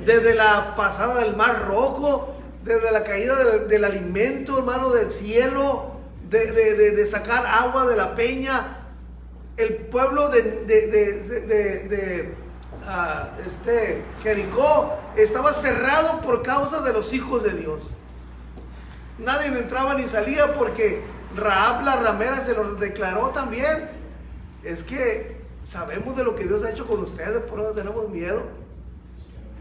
desde la pasada del Mar Rojo, desde la caída del alimento, hermano, del cielo, de sacar agua de la peña. El pueblo de Jericó estaba cerrado por causa de los hijos de Dios. Nadie entraba ni salía porque Rahab la ramera se lo declaró también. Es que sabemos de lo que Dios ha hecho con ustedes, por eso tenemos miedo.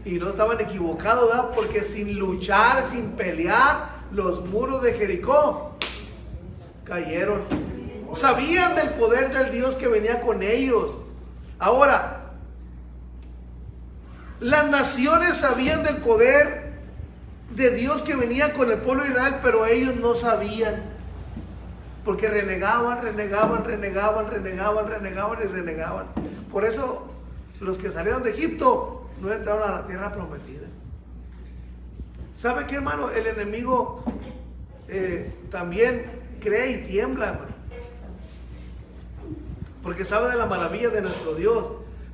Y no estaban equivocados, ¿verdad? Porque sin luchar, sin pelear, los muros de Jericó cayeron. Sabían del poder del Dios que venía con ellos. Ahora, las naciones sabían del poder de Dios que venía con el pueblo de Israel, pero ellos no sabían, porque renegaban. Por eso los que salieron de Egipto no entraron a la tierra prometida. ¿Sabe qué, hermano? El enemigo también cree y tiembla, hermano, porque sabe de la maravilla de nuestro Dios.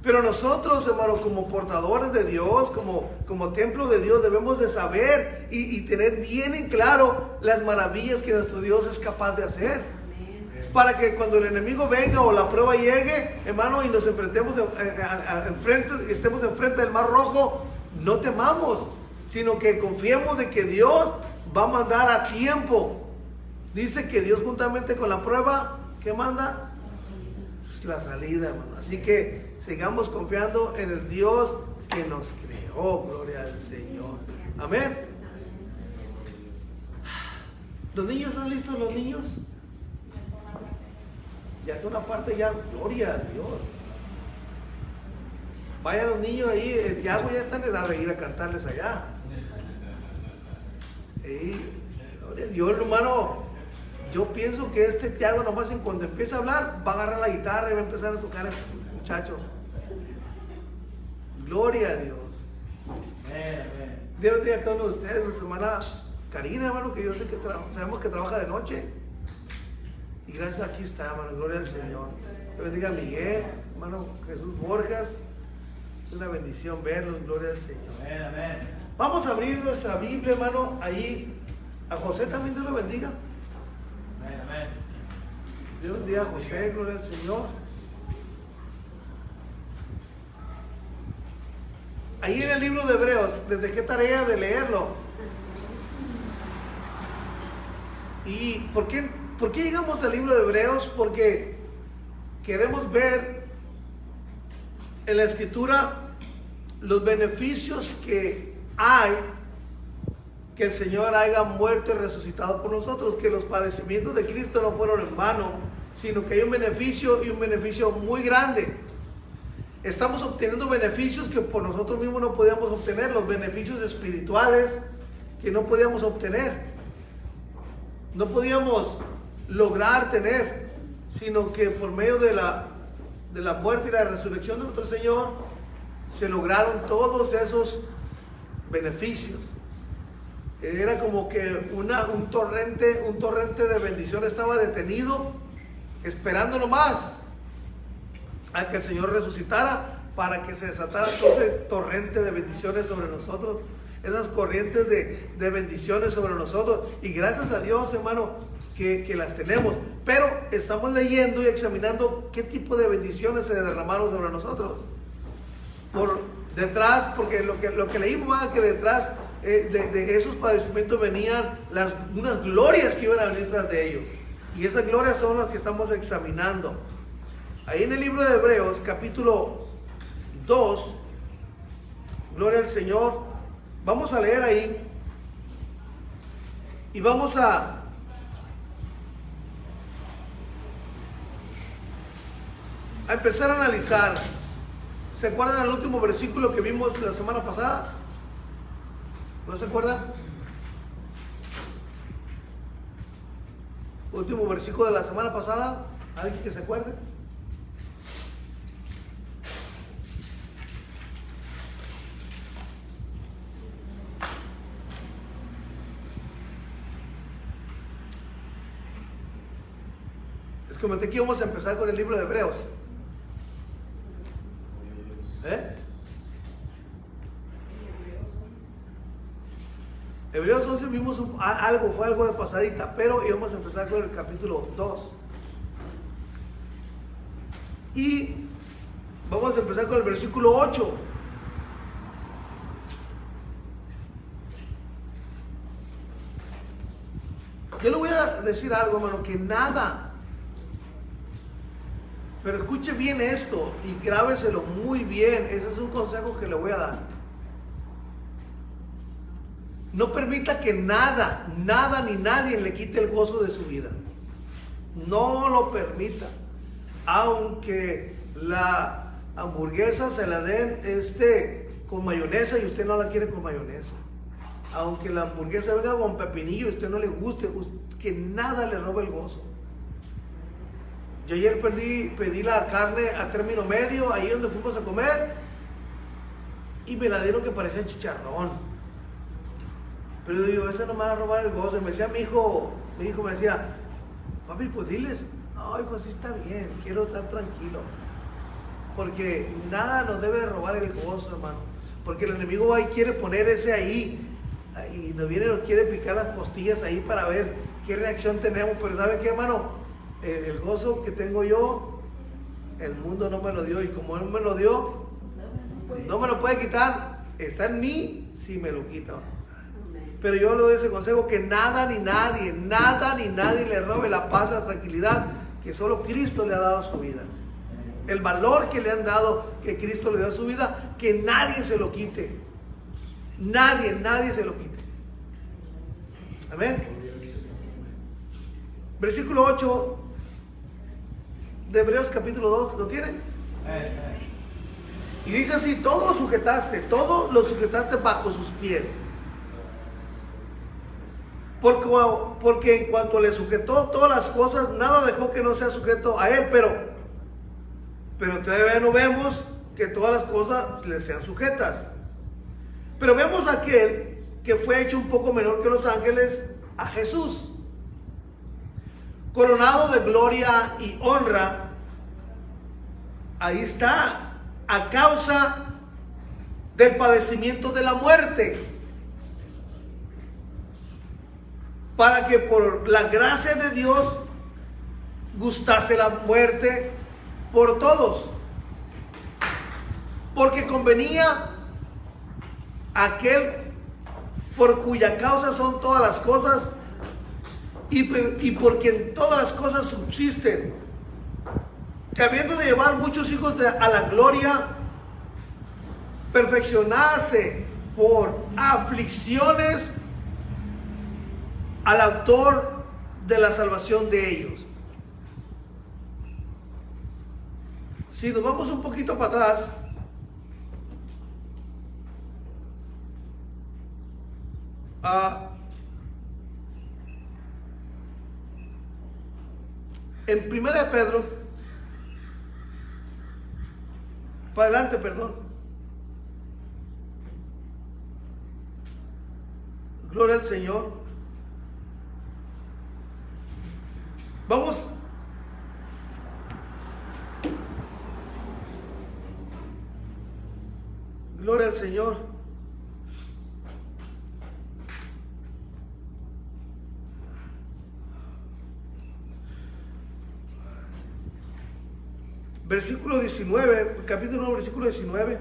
Pero nosotros, hermano, como portadores de Dios, como templo de Dios, debemos de saber y tener bien en claro las maravillas que nuestro Dios es capaz de hacer. Para que cuando el enemigo venga o la prueba llegue, hermano, y nos enfrentemos estemos enfrente del Mar Rojo, no temamos, sino que confiemos de que Dios va a mandar a tiempo. Dice que Dios juntamente con la prueba, ¿qué manda? La salida, hermano. Así que sigamos confiando en el Dios que nos creó. Gloria al Señor. Amén. ¿Los niños están listos? ¿Los niños? Ya está una parte ya. Gloria a Dios. Vayan los niños ahí. Tiago ya está en edad de ir a cantarles allá. Gloria a Dios, hermano. Yo pienso que este Tiago nomás en cuando empieza a hablar va a agarrar la guitarra y va a empezar a tocar a ese muchacho. Gloria a Dios. Dios bendiga a cada uno de ustedes, nuestra hermana Karina, hermano, que yo sé que sabemos que trabaja de noche. Y gracias, aquí está, hermano, gloria al Señor. Dios bendiga a Miguel, hermano Jesús Borjas. Es una bendición verlos, gloria al Señor. Vamos a abrir nuestra Biblia, hermano, ahí. A José también Dios lo bendiga. Dios bendiga a José, gloria al Señor. Ahí en el libro de Hebreos les dejé tarea de leerlo. ¿Y por qué llegamos al libro de Hebreos? Porque queremos ver en la Escritura los beneficios que hay, que el Señor haya muerto y resucitado por nosotros, que los padecimientos de Cristo no fueron en vano, sino que hay un beneficio, y un beneficio muy grande. Estamos obteniendo beneficios que por nosotros mismos no podíamos obtener, los beneficios espirituales que no podíamos obtener, no podíamos lograr tener, sino que por medio de la muerte y la resurrección de nuestro Señor se lograron todos esos beneficios. Era como que un torrente de bendición estaba detenido, esperando nomás a que el Señor resucitara para que se desatara todo ese torrente de bendiciones sobre nosotros, esas corrientes de bendiciones sobre nosotros. Y gracias a Dios, hermano, que las tenemos. Pero estamos leyendo y examinando qué tipo de bendiciones se derramaron sobre nosotros. Por detrás, porque lo que leímos es que detrás de esos padecimientos venían unas glorias que iban a venir tras de ellos. Y esas glorias son las que estamos examinando. Ahí en el libro de Hebreos, capítulo 2, gloria al Señor, vamos a leer ahí y vamos a empezar a analizar. ¿Se acuerdan del último versículo que vimos la semana pasada? ¿No se acuerdan? Último versículo de la semana pasada. ¿Alguien que se acuerde? Les comenté que íbamos a empezar con el libro de Hebreos. Hebreos 11 vimos algo, fue algo de pasadita, pero íbamos a empezar con el capítulo 2. Y vamos a empezar con el versículo 8. Yo le voy a decir algo, hermano, que nada, pero escuche bien esto y grábeselo muy bien. Ese es un consejo que le voy a dar. No permita que nada ni nadie le quite el gozo de su vida. No lo permita. Aunque la hamburguesa se la den con mayonesa y usted no la quiere con mayonesa. Aunque la hamburguesa venga con pepinillo y usted no le guste, que nada le robe el gozo. Yo ayer pedí la carne a término medio, ahí donde fuimos a comer, y me la dieron que parecía chicharrón. Pero yo digo, eso no me va a robar el gozo. Y me decía mi hijo me decía, papi, pues diles, no, hijo, sí está bien, quiero estar tranquilo. Porque nada nos debe robar el gozo, hermano. Porque el enemigo va y quiere poner ese ahí, y nos viene y nos quiere picar las costillas ahí para ver qué reacción tenemos. Pero ¿sabe qué, hermano? El gozo que tengo yo, el mundo no me lo dio, y como él me lo dio, no me lo puede quitar. Está en mí si me lo quita. Pero yo le doy ese consejo, que nada ni nadie le robe la paz, la tranquilidad que solo Cristo le ha dado a su vida. El valor que le han dado, que Cristo le dio a su vida, que nadie se lo quite. Nadie se lo quite. Amén. Versículo 8 de Hebreos capítulo 2, ¿lo tienen? Y dice así: todo lo sujetaste bajo sus pies. Porque en cuanto le sujetó todas las cosas, nada dejó que no sea sujeto a él, pero todavía no vemos que todas las cosas le sean sujetas. Pero vemos a aquel que fue hecho un poco menor que los ángeles, a Jesús, coronado de gloria y honra. Ahí está, a causa del padecimiento de la muerte, para que por la gracia de Dios gustase la muerte por todos, porque convenía aquel por cuya causa son todas las cosas, y por quien todas las cosas subsisten, que habiendo de llevar muchos hijos a la gloria, perfeccionase por aflicciones al autor de la salvación de ellos. Si nos vamos un poquito para atrás, en 1 de Pedro, para adelante, perdón. Gloria al Señor. Vamos. Gloria al Señor. Versículo 19, capítulo 1, versículo 19.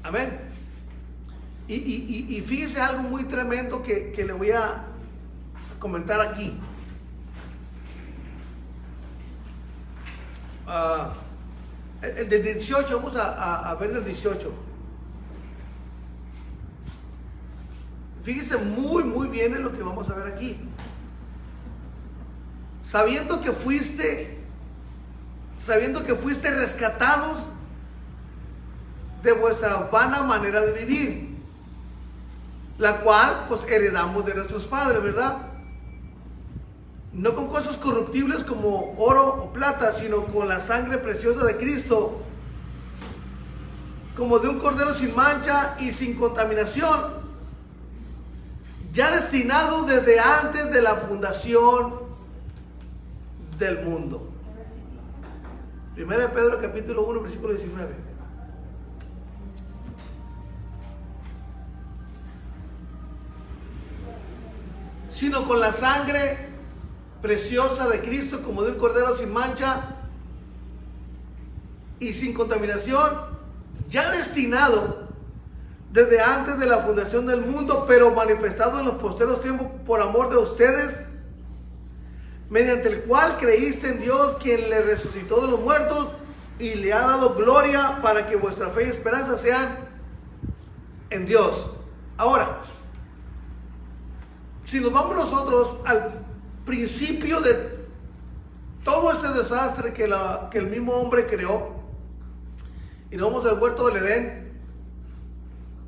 Amén. Y fíjese algo muy tremendo que le voy a comentar aquí. El del 18, vamos a ver el 18. Fíjese muy bien en lo que vamos a ver aquí. Sabiendo que fuiste rescatados de vuestra vana manera de vivir, la cual pues heredamos de nuestros padres, ¿verdad? No con cosas corruptibles como oro o plata, sino con la sangre preciosa de Cristo, como de un cordero sin mancha y sin contaminación, ya destinado desde antes de la fundación del mundo. Primera de Pedro capítulo 1 versículo 19. Sino con la sangre preciosa de Cristo, como de un cordero sin mancha y sin contaminación, ya destinado desde antes de la fundación del mundo, pero manifestado en los posteros tiempos por amor de ustedes, mediante el cual creíste en Dios, quien le resucitó de los muertos y le ha dado gloria, para que vuestra fe y esperanza sean en Dios. Ahora, si nos vamos nosotros al principio de todo ese desastre que el mismo hombre creó, y nos vamos al huerto del Edén,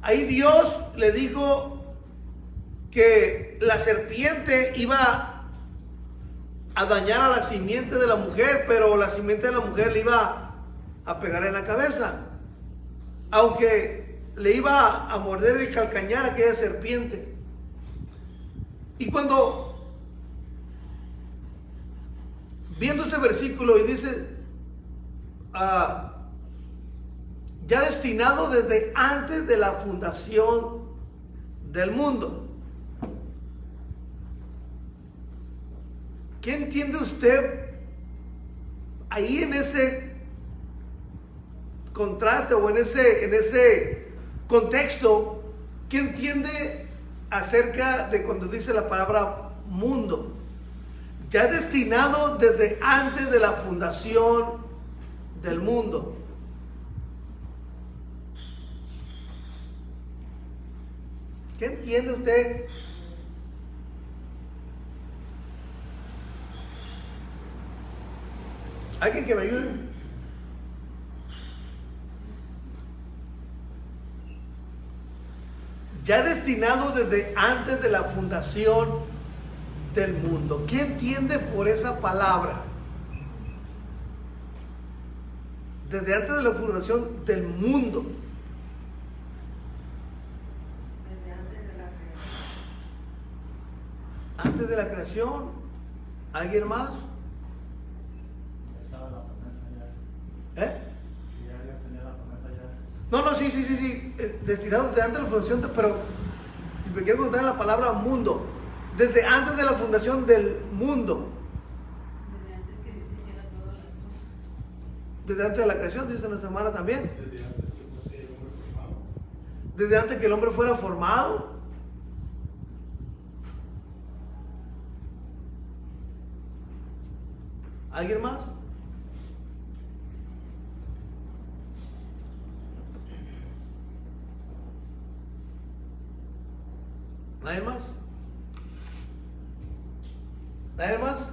ahí Dios le dijo que la serpiente iba a dañar a la simiente de la mujer, pero la simiente de la mujer le iba a pegar en la cabeza, aunque le iba a morder y calcañar a aquella serpiente. Y cuando, viendo este versículo, y dice, ya destinado desde antes de la fundación del mundo. ¿Qué entiende usted ahí en ese contraste o en ese contexto? ¿Qué entiende acerca de cuando dice la palabra mundo? Ya destinado desde antes de la fundación del mundo. ¿Qué entiende usted? ¿Alguien que me ayude? Ya destinado desde antes de la fundación del mundo. ¿Qué entiende por esa palabra? Desde antes de la fundación del mundo. Desde antes de la creación. Antes de la creación. ¿Alguien más? Estaba la promesa ya. ¿Eh? Ya tenía la promesa ya. No, sí. Destinado desde antes de la fundación, pero me quiero contar la palabra mundo. Desde antes de la fundación del mundo. Desde antes que Dios hiciera todas las cosas. Desde antes de la creación, dice nuestra hermana también. Desde antes que fuese el hombre formado. Desde antes que el hombre fuera formado. ¿Alguien más? ¿Nadie más? ¿Nadie más?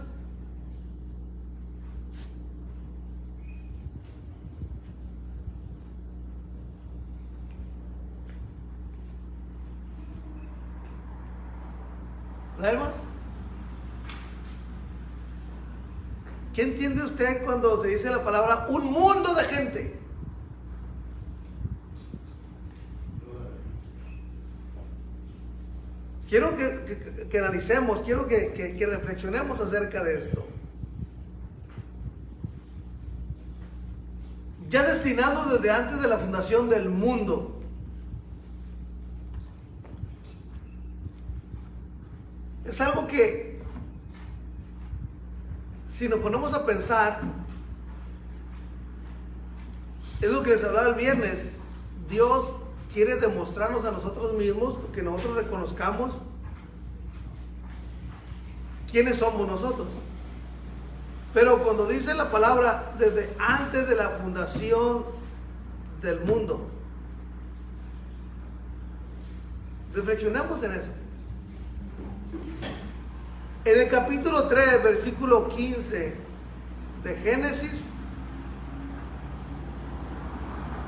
¿Nadie más? ¿Qué entiende usted cuando se dice la palabra un mundo de gente? Quiero que analicemos, quiero que reflexionemos acerca de esto. Ya destinado desde antes de la fundación del mundo. Es algo que, si nos ponemos a pensar, es lo que les hablaba el viernes. Dios quiere demostrarnos a nosotros mismos, que nosotros reconozcamos quiénes somos nosotros. Pero cuando dice la palabra desde antes de la fundación del mundo, reflexionemos en eso. En el capítulo 3, versículo 15 de Génesis,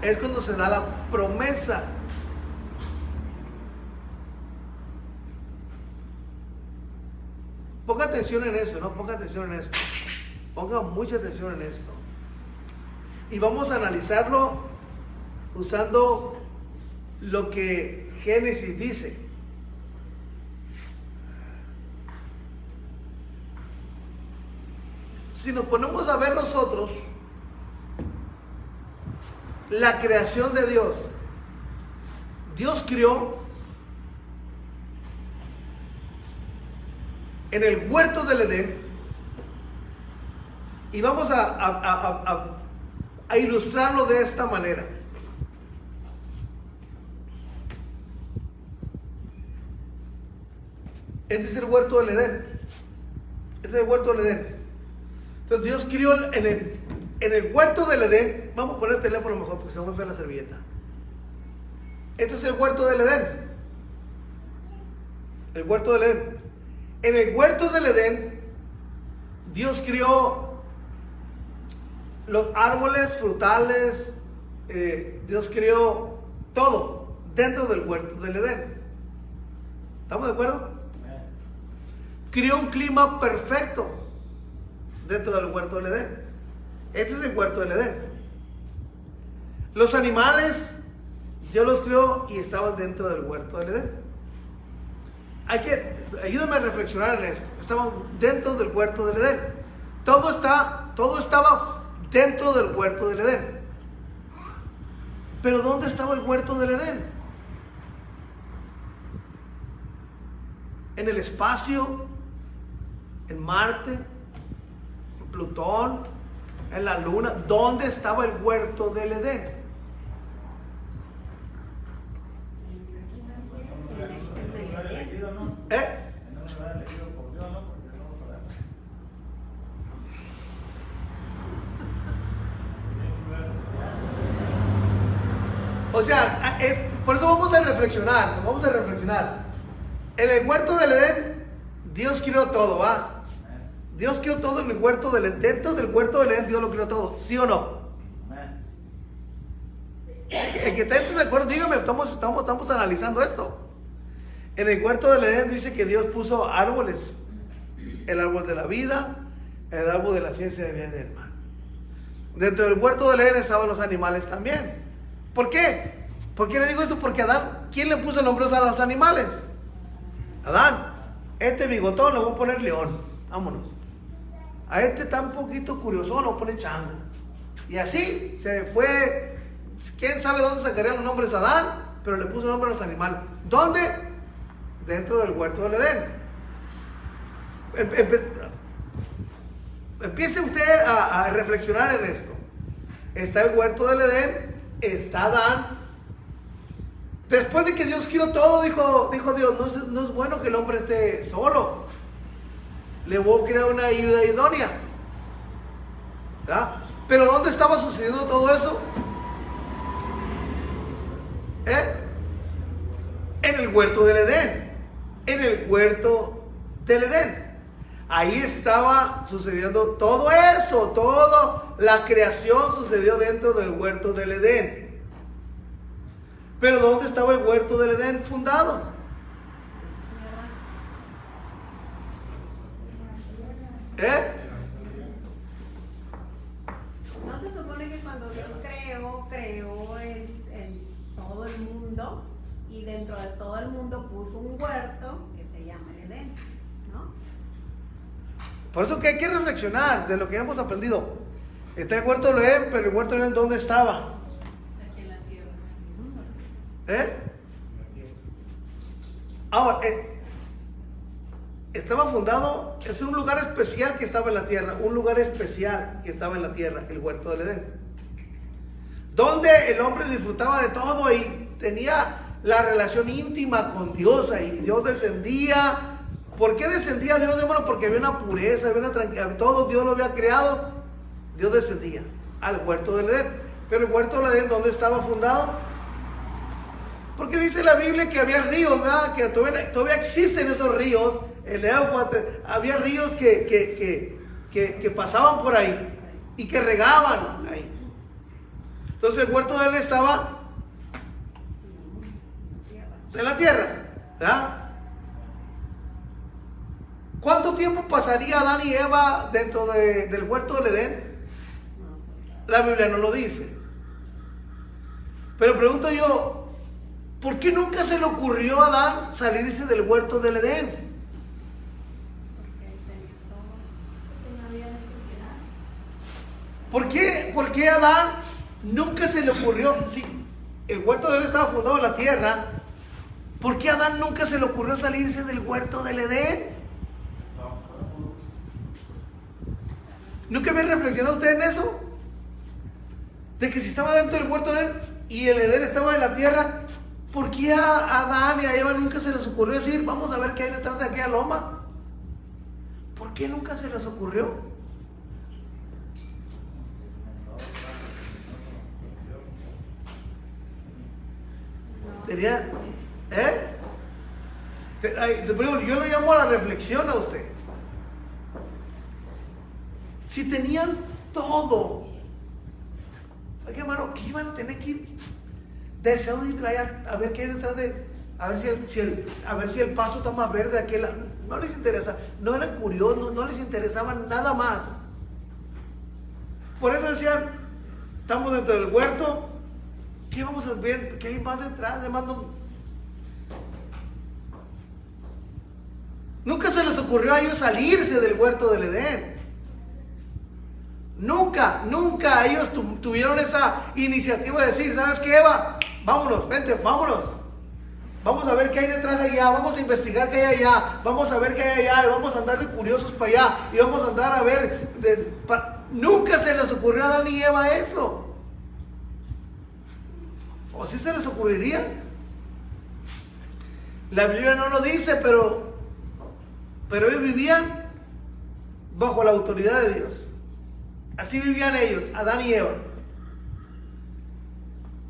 es cuando se da la promesa. Ponga atención en eso, no ponga atención en esto. Ponga mucha atención en esto. Y vamos a analizarlo usando lo que Génesis dice. Si nos ponemos a ver nosotros, la creación de Dios. Dios crió en el huerto del Edén, y vamos a ilustrarlo de esta manera. Este es el huerto del Edén. Este es el huerto del Edén. Entonces Dios crió en el huerto del Edén. Vamos a poner el teléfono mejor porque se me fue la servilleta. Este es el huerto del Edén. El huerto del Edén. En el huerto del Edén, Dios crió los árboles frutales. Dios crió todo dentro del huerto del Edén. ¿Estamos de acuerdo? Crió un clima perfecto dentro del huerto del Edén. Este es el huerto del Edén. Los animales, Dios los crió y estaban dentro del huerto del Edén. Ayúdame a reflexionar en esto. Estaban dentro del huerto del Edén. Todo estaba dentro del huerto del Edén. Pero ¿dónde estaba el huerto del Edén? En el espacio, en Marte, en Plutón, en la Luna. ¿Dónde estaba el huerto del Edén? En un lugar elegido por Dios, ¿no? Porque no lo sabemos. O sea, por eso vamos a reflexionar. En el huerto del Edén, Dios creó todo, ¿va? Dios creó todo en el huerto del Edén. Dentro del huerto del Edén, Dios lo creó todo, ¿sí o no? El que esté de acuerdo, dígame, estamos analizando esto. En el huerto del Edén dice que Dios puso árboles. El árbol de la vida, el árbol de la ciencia de bien y del mal. Dentro del huerto del Edén estaban los animales también. ¿Por qué? ¿Por qué le digo esto? Porque Adán, ¿quién le puso nombres a los animales? Adán. Este bigotón le voy a poner león. Vámonos. A este tan poquito curioso lo pone chango. Y así se fue. ¿Quién sabe dónde sacarían los nombres a Adán? Pero le puso nombre a los animales. ¿Dónde? Dentro del huerto del Edén. Empiece usted a reflexionar en esto. Está el huerto del Edén, está Adán. Después de que Dios creó todo, dijo Dios, no es bueno que el hombre esté solo. Le voy a crear una ayuda idónea. ¿Verdad? Pero ¿dónde estaba sucediendo todo eso? En el huerto del Edén. En el huerto del Edén. Ahí estaba sucediendo todo eso. Toda la creación sucedió dentro del huerto del Edén. Pero ¿dónde estaba el huerto del Edén fundado? ¿No se supone que cuando Dios creó en todo el mundo, y dentro de todo el mundo puso un huerto que se llama el Edén, ¿no? Por eso que hay que reflexionar de lo que hemos aprendido. Está el huerto del Edén, pero el huerto del Edén, ¿dónde estaba? Aquí en la tierra. Ahora, estaba fundado, es un lugar especial que estaba en la tierra, un lugar especial que estaba en la tierra, el huerto del Edén, donde el hombre disfrutaba de todo y tenía la relación íntima con Dios. Ahí Dios descendía. ¿Por qué descendía Dios? Bueno, porque había una pureza, había una tranquilidad, todo Dios lo había creado. Dios descendía al huerto del Edén. Pero el huerto del Edén, ¿dónde estaba fundado? Porque dice la Biblia que había ríos, ¿verdad? Que todavía existen esos ríos. El Éufrates, había ríos que pasaban por ahí y que regaban ahí. Entonces el huerto de él estaba en la tierra, ¿verdad? ¿Cuánto tiempo pasaría Adán y Eva dentro del huerto del Edén? La Biblia no lo dice. Pero pregunto yo, ¿por qué nunca se le ocurrió a Adán salirse del huerto del Edén? Porque él tenía todo, porque no había necesidad. ¿Por qué Adán nunca se le ocurrió, si el huerto de Edén estaba fundado en la tierra, ¿por qué a Adán nunca se le ocurrió salirse del huerto del Edén? ¿Nunca había reflexionado usted en eso? De que si estaba dentro del huerto del Edén y el Edén estaba en la tierra, ¿por qué a Adán y a Eva nunca se les ocurrió decir, vamos a ver qué hay detrás de aquella loma? ¿Por qué nunca se les ocurrió? Tenía, yo lo llamo a la reflexión a usted. Si tenían todo, oiga, hermano, que iban a tener que ir de Saudi a ver qué hay detrás de, a ver si el pasto está más verde aquel. No les interesa, no eran curiosos, no les interesaba nada más. Por eso decían, estamos dentro del huerto, ¿qué vamos a ver? ¿Qué hay más detrás? Además, nunca se les ocurrió a ellos salirse del huerto del Edén. Nunca ellos tuvieron esa iniciativa de decir, ¿sabes qué, Eva? Vámonos, vente, vámonos. Vamos a ver qué hay detrás de allá, vamos a investigar qué hay allá, vamos a ver qué hay allá, y vamos a andar de curiosos para allá, y vamos a andar a ver. Nunca se les ocurrió a Adán y Eva eso. ¿O sí se les ocurriría? La Biblia no lo dice, pero ellos vivían bajo la autoridad de Dios. Así vivían ellos, Adán y Eva.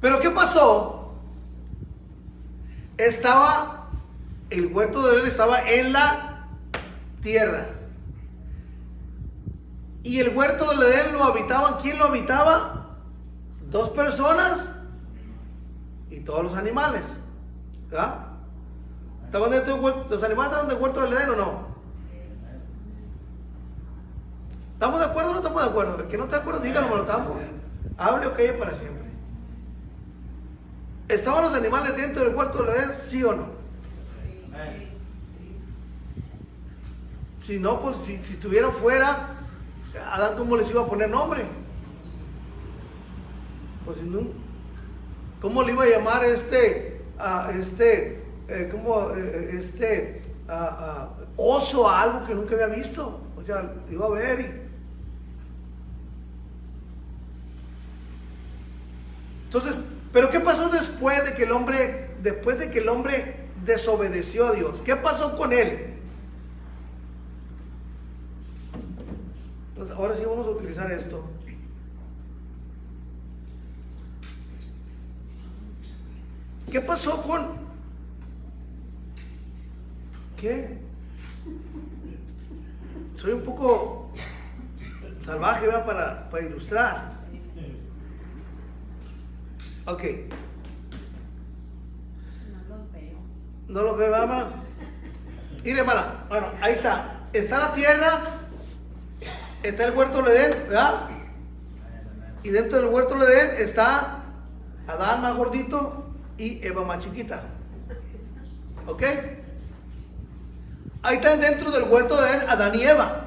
Pero ¿qué pasó? El huerto de Edén estaba en la tierra. Y el huerto de Edén lo habitaban, ¿quién lo habitaba? 2 personas y todos los animales. ¿Verdad? ¿Estaban dentro del huerto? ¿Los animales estaban del huerto del Edén o no? ¿Estamos de acuerdo o no estamos de acuerdo? El que no está de acuerdo, díganlo, me lo estamos. Hable o calle para siempre. ¿Estaban los animales dentro del huerto del Edén, sí o no? Si no, pues si estuvieran fuera, Adán, ¿cómo les iba a poner nombre? Pues no, ¿cómo le iba a llamar oso a algo que nunca había visto? O sea, iba a ver y... Entonces, ¿pero qué pasó después de que el hombre desobedeció a Dios? ¿Qué pasó con él? Entonces, ahora sí vamos a utilizar esto. ¿Qué pasó con? ¿Qué? Soy un poco salvaje, ¿verdad? Para ilustrar. Ok. No los veo. ¿No lo ve, hermana? Mire, hermana. Bueno, ahí está. Está la tierra. Está el huerto de Edén, ¿verdad? Y dentro del huerto de Edén está Adán más gordito y Eva más chiquita. ¿Ok? Ahí están dentro del huerto de Edén Adán y Eva.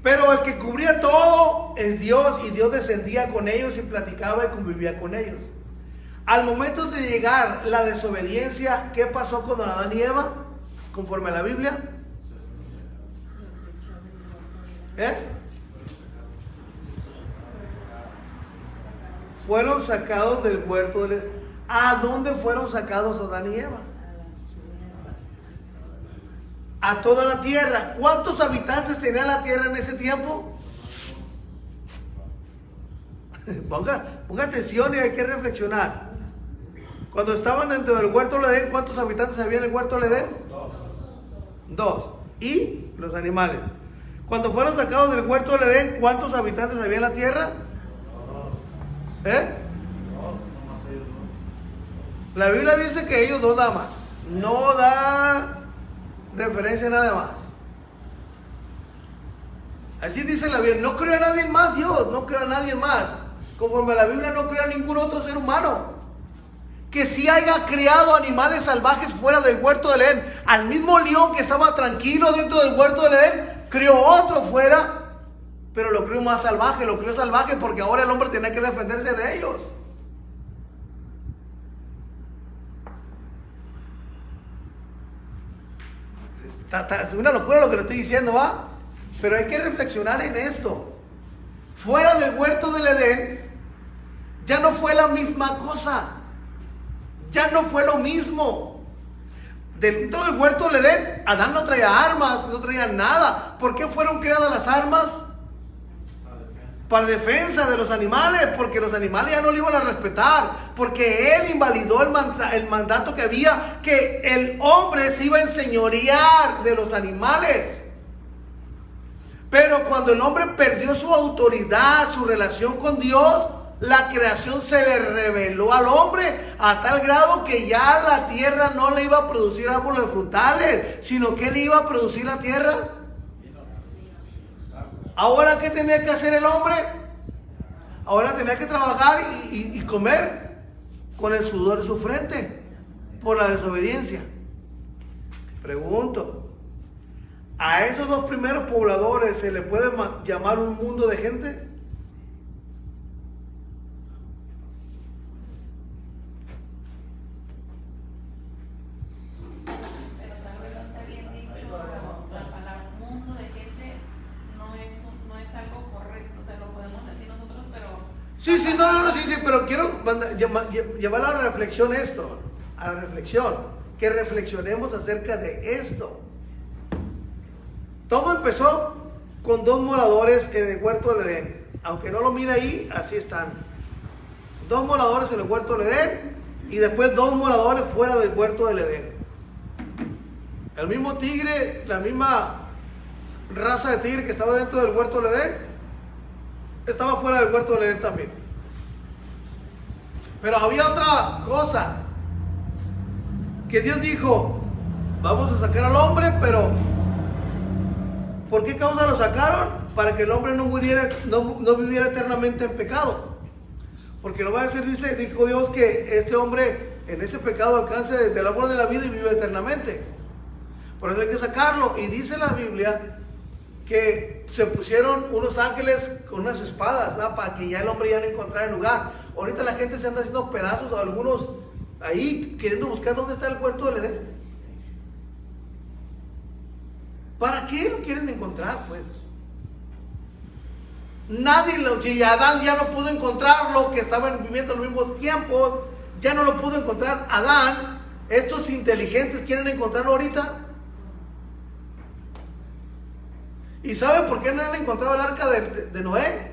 Pero el que cubría todo es Dios, y Dios descendía con ellos y platicaba y convivía con ellos. Al momento de llegar la desobediencia, ¿qué pasó con Adán y Eva? Conforme a la Biblia. Fueron sacados del huerto de Edén. ¿A dónde fueron sacados Adán y Eva? A toda la tierra. ¿Cuántos habitantes tenía la tierra en ese tiempo? Ponga atención y hay que reflexionar. Cuando estaban dentro del huerto de Edén, ¿cuántos habitantes había en el huerto de Edén? 2. ¿Y los animales? Cuando fueron sacados del huerto de Edén, ¿cuántos habitantes había en la tierra? 2. La Biblia dice que ellos 2 nada más. No da referencia a nada más. Así dice la Biblia. No creo a nadie más, Dios. No creo a nadie más. Conforme a la Biblia, no creo a ningún otro ser humano que sí haya creado animales salvajes fuera del huerto del Edén. Al mismo león que estaba tranquilo dentro del huerto del Edén, creó otro fuera Pero lo crió más salvaje, lo crió salvaje porque ahora el hombre tenía que defenderse de ellos. Es una locura lo que le estoy diciendo, ¿va? Pero hay que reflexionar en esto. Fuera del huerto del Edén, ya no fue la misma cosa. Ya no fue lo mismo. Dentro del huerto del Edén, Adán no traía armas, no traía nada. ¿Por qué fueron creadas las armas? Para defensa de los animales, porque los animales ya no le iban a respetar, porque él invalidó el mandato que había, que el hombre se iba a enseñorear de los animales. Pero cuando el hombre perdió su autoridad, su relación con Dios, la creación se le reveló al hombre a tal grado que ya la tierra no le iba a producir árboles frutales, sino que le iba a producir la tierra. Ahora, ¿qué tenía que hacer el hombre? Ahora tenía que trabajar y comer con el sudor de su frente por la desobediencia. Pregunto, ¿a esos dos primeros pobladores se le puede llamar un mundo de gente? Pero tal vez no está bien dicho, la palabra mundo de gente no es algo correcto, o sea, lo podemos decir nosotros, pero... Sí, sí, pero quiero llevar a la reflexión esto, a la reflexión, que reflexionemos acerca de esto. Todo empezó con dos moradores en el huerto del Edén. Aunque no lo mire ahí, así están. Dos moradores en el huerto del Edén y después dos moradores fuera del huerto del Edén. El mismo tigre, la misma raza de tigre que estaba dentro del huerto del Edén, estaba fuera del huerto del Edén también. Pero había otra cosa, que Dios dijo, vamos a sacar al hombre, pero ¿por qué causa lo sacaron? Para que el hombre no muriera, no viviera eternamente en pecado. Porque no va a decir, dijo Dios, que este hombre en ese pecado alcance del árbol de la vida y vive eternamente. Por eso hay que sacarlo. Y dice la Biblia que se pusieron unos ángeles con unas espadas, ¿no? Para que ya el hombre ya no encontrara el lugar. Ahorita la gente se anda haciendo pedazos, algunos ahí queriendo buscar dónde está el huerto del Edén. ¿Para qué lo quieren encontrar, pues? Si Adán ya no pudo encontrarlo, que estaban viviendo en los mismos tiempos, ya no lo pudo encontrar Adán, estos inteligentes quieren encontrarlo ahorita. ¿Y sabe por qué no han encontrado el arca de Noé?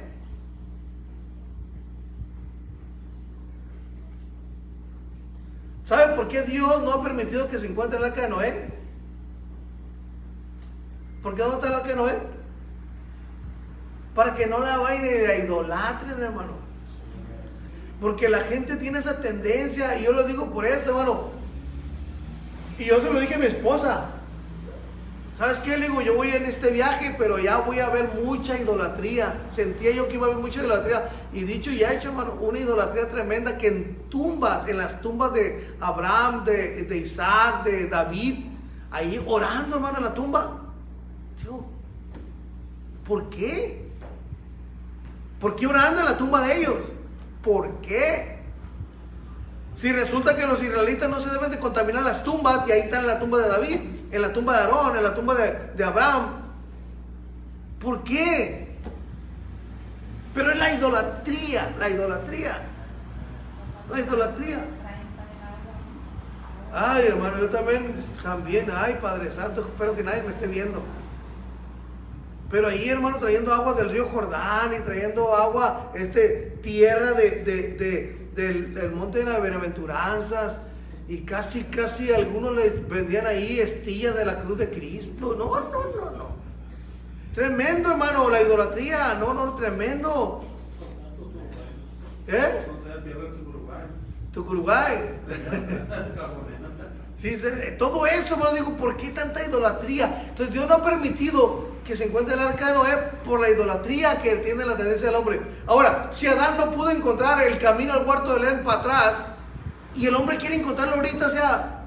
¿Sabe por qué Dios no ha permitido que se encuentre el arca de Noé? ¿Por qué dónde está el arca de Noé? Para que no la vayan y la idolatren, hermano. Porque la gente tiene esa tendencia, y yo lo digo por eso, hermano. Y yo se lo dije a mi esposa. ¿Sabes qué? Le digo, yo voy en este viaje, pero ya voy a ver mucha idolatría. Sentía yo que iba a haber mucha idolatría. Y dicho y hecho, hermano, una idolatría tremenda que en las tumbas de Abraham, de Isaac, de David, ahí orando, hermano, en la tumba. Digo, ¿por qué? ¿Por qué orando en la tumba de ellos? ¿Por qué? Si resulta que los israelitas no se deben de contaminar las tumbas, y ahí están en la tumba de David, en la tumba de Aarón, en la tumba de Abraham. ¿Por qué? Pero es la idolatría. Ay, hermano, yo también, ay, Padre Santo, espero que nadie me esté viendo. Pero ahí, hermano, trayendo agua del río Jordán y trayendo agua, tierra del monte de las bienaventuranzas, y casi algunos les vendían ahí estillas de la cruz de Cristo. No. Tremendo, hermano, la idolatría, no, tremendo. ¿Eh? Tucurubay. Sí, todo eso, hermano, digo, ¿por qué tanta idolatría? Entonces Dios no ha permitido que se encuentre el arca de Noé por la idolatría que tiene la tendencia del hombre. Ahora, si Adán no pudo encontrar el camino al huerto del Edén para atrás, y el hombre quiere encontrarlo ahorita, o sea...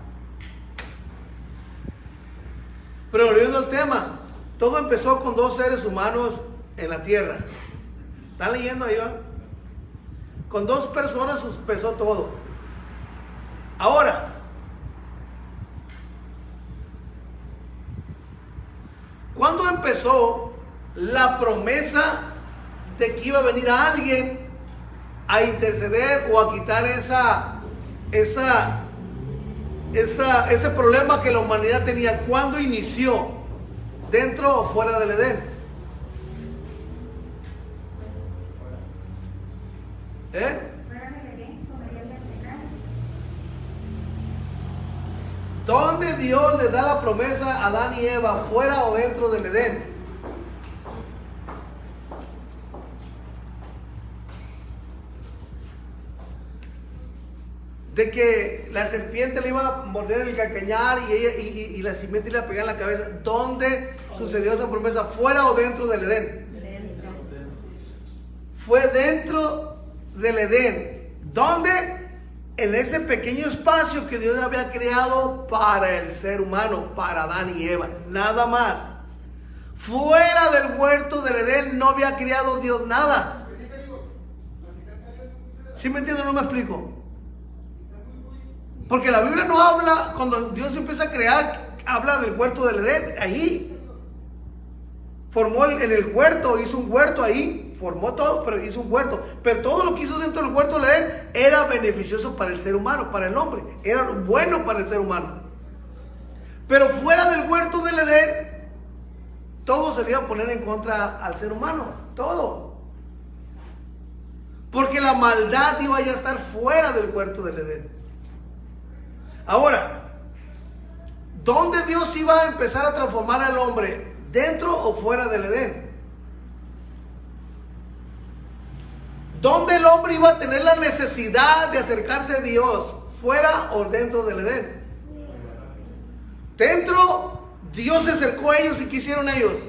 Pero volviendo al tema, todo empezó con dos seres humanos en la tierra. ¿Están leyendo ahí, va? Con 2 personas empezó todo. Ahora, ¿cuándo empezó la promesa de que iba a venir a alguien a interceder o a quitar ese problema que la humanidad tenía? ¿Cuándo inició? ¿Dentro o fuera del Edén? ¿Dónde Dios le da la promesa a Adán y Eva? ¿Fuera o dentro del Edén? De que la serpiente le iba a morder el calcañar y la simiente le iba a pegar en la cabeza. ¿Dónde sucedió esa promesa? ¿Fuera o dentro del Edén? Dentro. Fue dentro del Edén. ¿Dónde? En ese pequeño espacio que Dios había creado para el ser humano, para Adán y Eva, nada más. Fuera del huerto del Edén no había creado Dios nada. ¿Sí me entienden? No me explico. Porque la Biblia no habla, cuando Dios empieza a crear, habla del huerto del Edén, ahí. Formó en el huerto, hizo un huerto ahí, formó todo, pero hizo un huerto. Pero todo lo que hizo dentro del huerto del Edén era beneficioso para el ser humano, para el hombre. Era bueno para el ser humano. Pero fuera del huerto del Edén, todo se iba a poner en contra al ser humano, todo. Porque la maldad iba a estar fuera del huerto del Edén. Ahora, ¿dónde Dios iba a empezar a transformar al hombre? ¿Dentro o fuera del Edén? ¿Dónde el hombre iba a tener la necesidad de acercarse a Dios? ¿Fuera o dentro del Edén? Dentro, Dios se acercó a ellos y ¿qué hicieron ellos?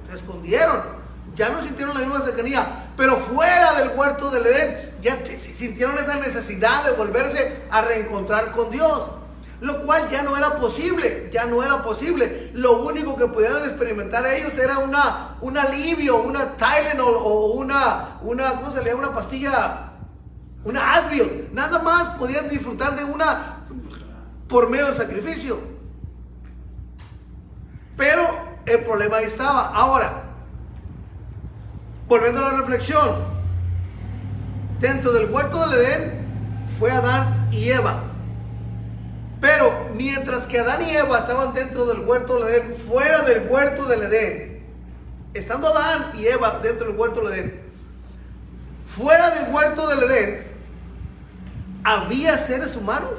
Se escondieron. Ya no sintieron la misma cercanía. Pero fuera del huerto del Edén, ya sintieron esa necesidad de volverse a reencontrar con Dios. Lo cual ya no era posible, ya no era posible. Lo único que podían experimentar ellos era un alivio, una Tylenol o una ¿cómo se llama? Una pastilla, una Advil. Nada más podían disfrutar de una por medio del sacrificio. Pero el problema ahí estaba. Ahora, volviendo a la reflexión, dentro del huerto del Edén fue Adán y Eva. Pero mientras que Adán y Eva estaban dentro del huerto del Edén, fuera del huerto del Edén, estando Adán y Eva dentro del huerto del Edén, fuera del huerto del Edén, ¿había seres humanos?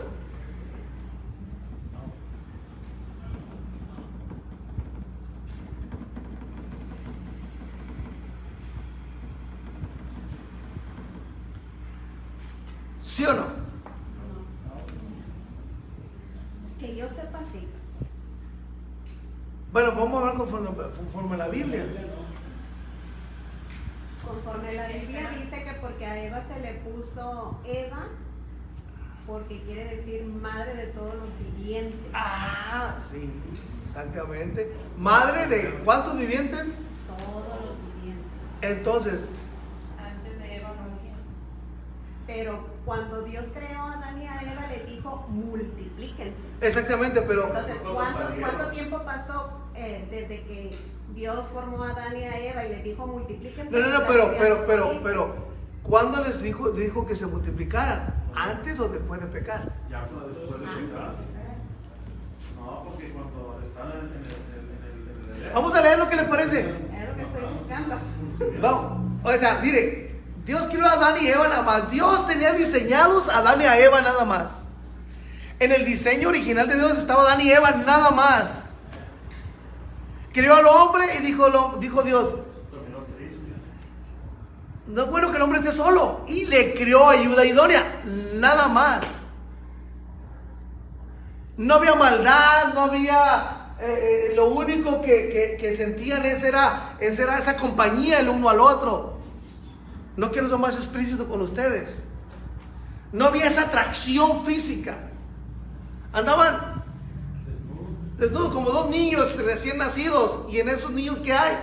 ¿Sí o no? Que yo sepa, sí. Bueno, vamos a ver conforme a la Biblia. Conforme la Biblia dice que porque a Eva se le puso Eva, porque quiere decir madre de todos los vivientes. Ah, sí, exactamente. Madre de ¿cuántos vivientes? Todos los vivientes. Entonces, Antes de Eva no había. Pero cuando Dios creó a Adán y a Eva, le dijo multiplíquense. exactamente, pero Entonces, ¿cuánto tiempo pasó desde que Dios formó a Adán y a Eva y les dijo multiplíquense? no, pero ¿cuándo les dijo que se multiplicaran? ¿Antes o después de pecar? Ya después de Antes. pecar. No, porque cuando están en el Vamos a leer lo que les parece. Es lo que estoy buscando. Vamos, o sea, mire, Dios creó a Adán y Eva nada más. Dios tenía diseñados a Adán y a Eva nada más. En el diseño original de Dios estaba Adán y Eva nada más. Creó al hombre y dijo Dios, no es bueno que el hombre esté solo. Y le creó ayuda idónea, nada más. No había maldad, no había... lo único que sentían era esa compañía el uno al otro. No quiero ser más explícito con ustedes. No había esa atracción física. Andaban desnudos como 2 niños recién nacidos. Y en esos niños, ¿qué hay?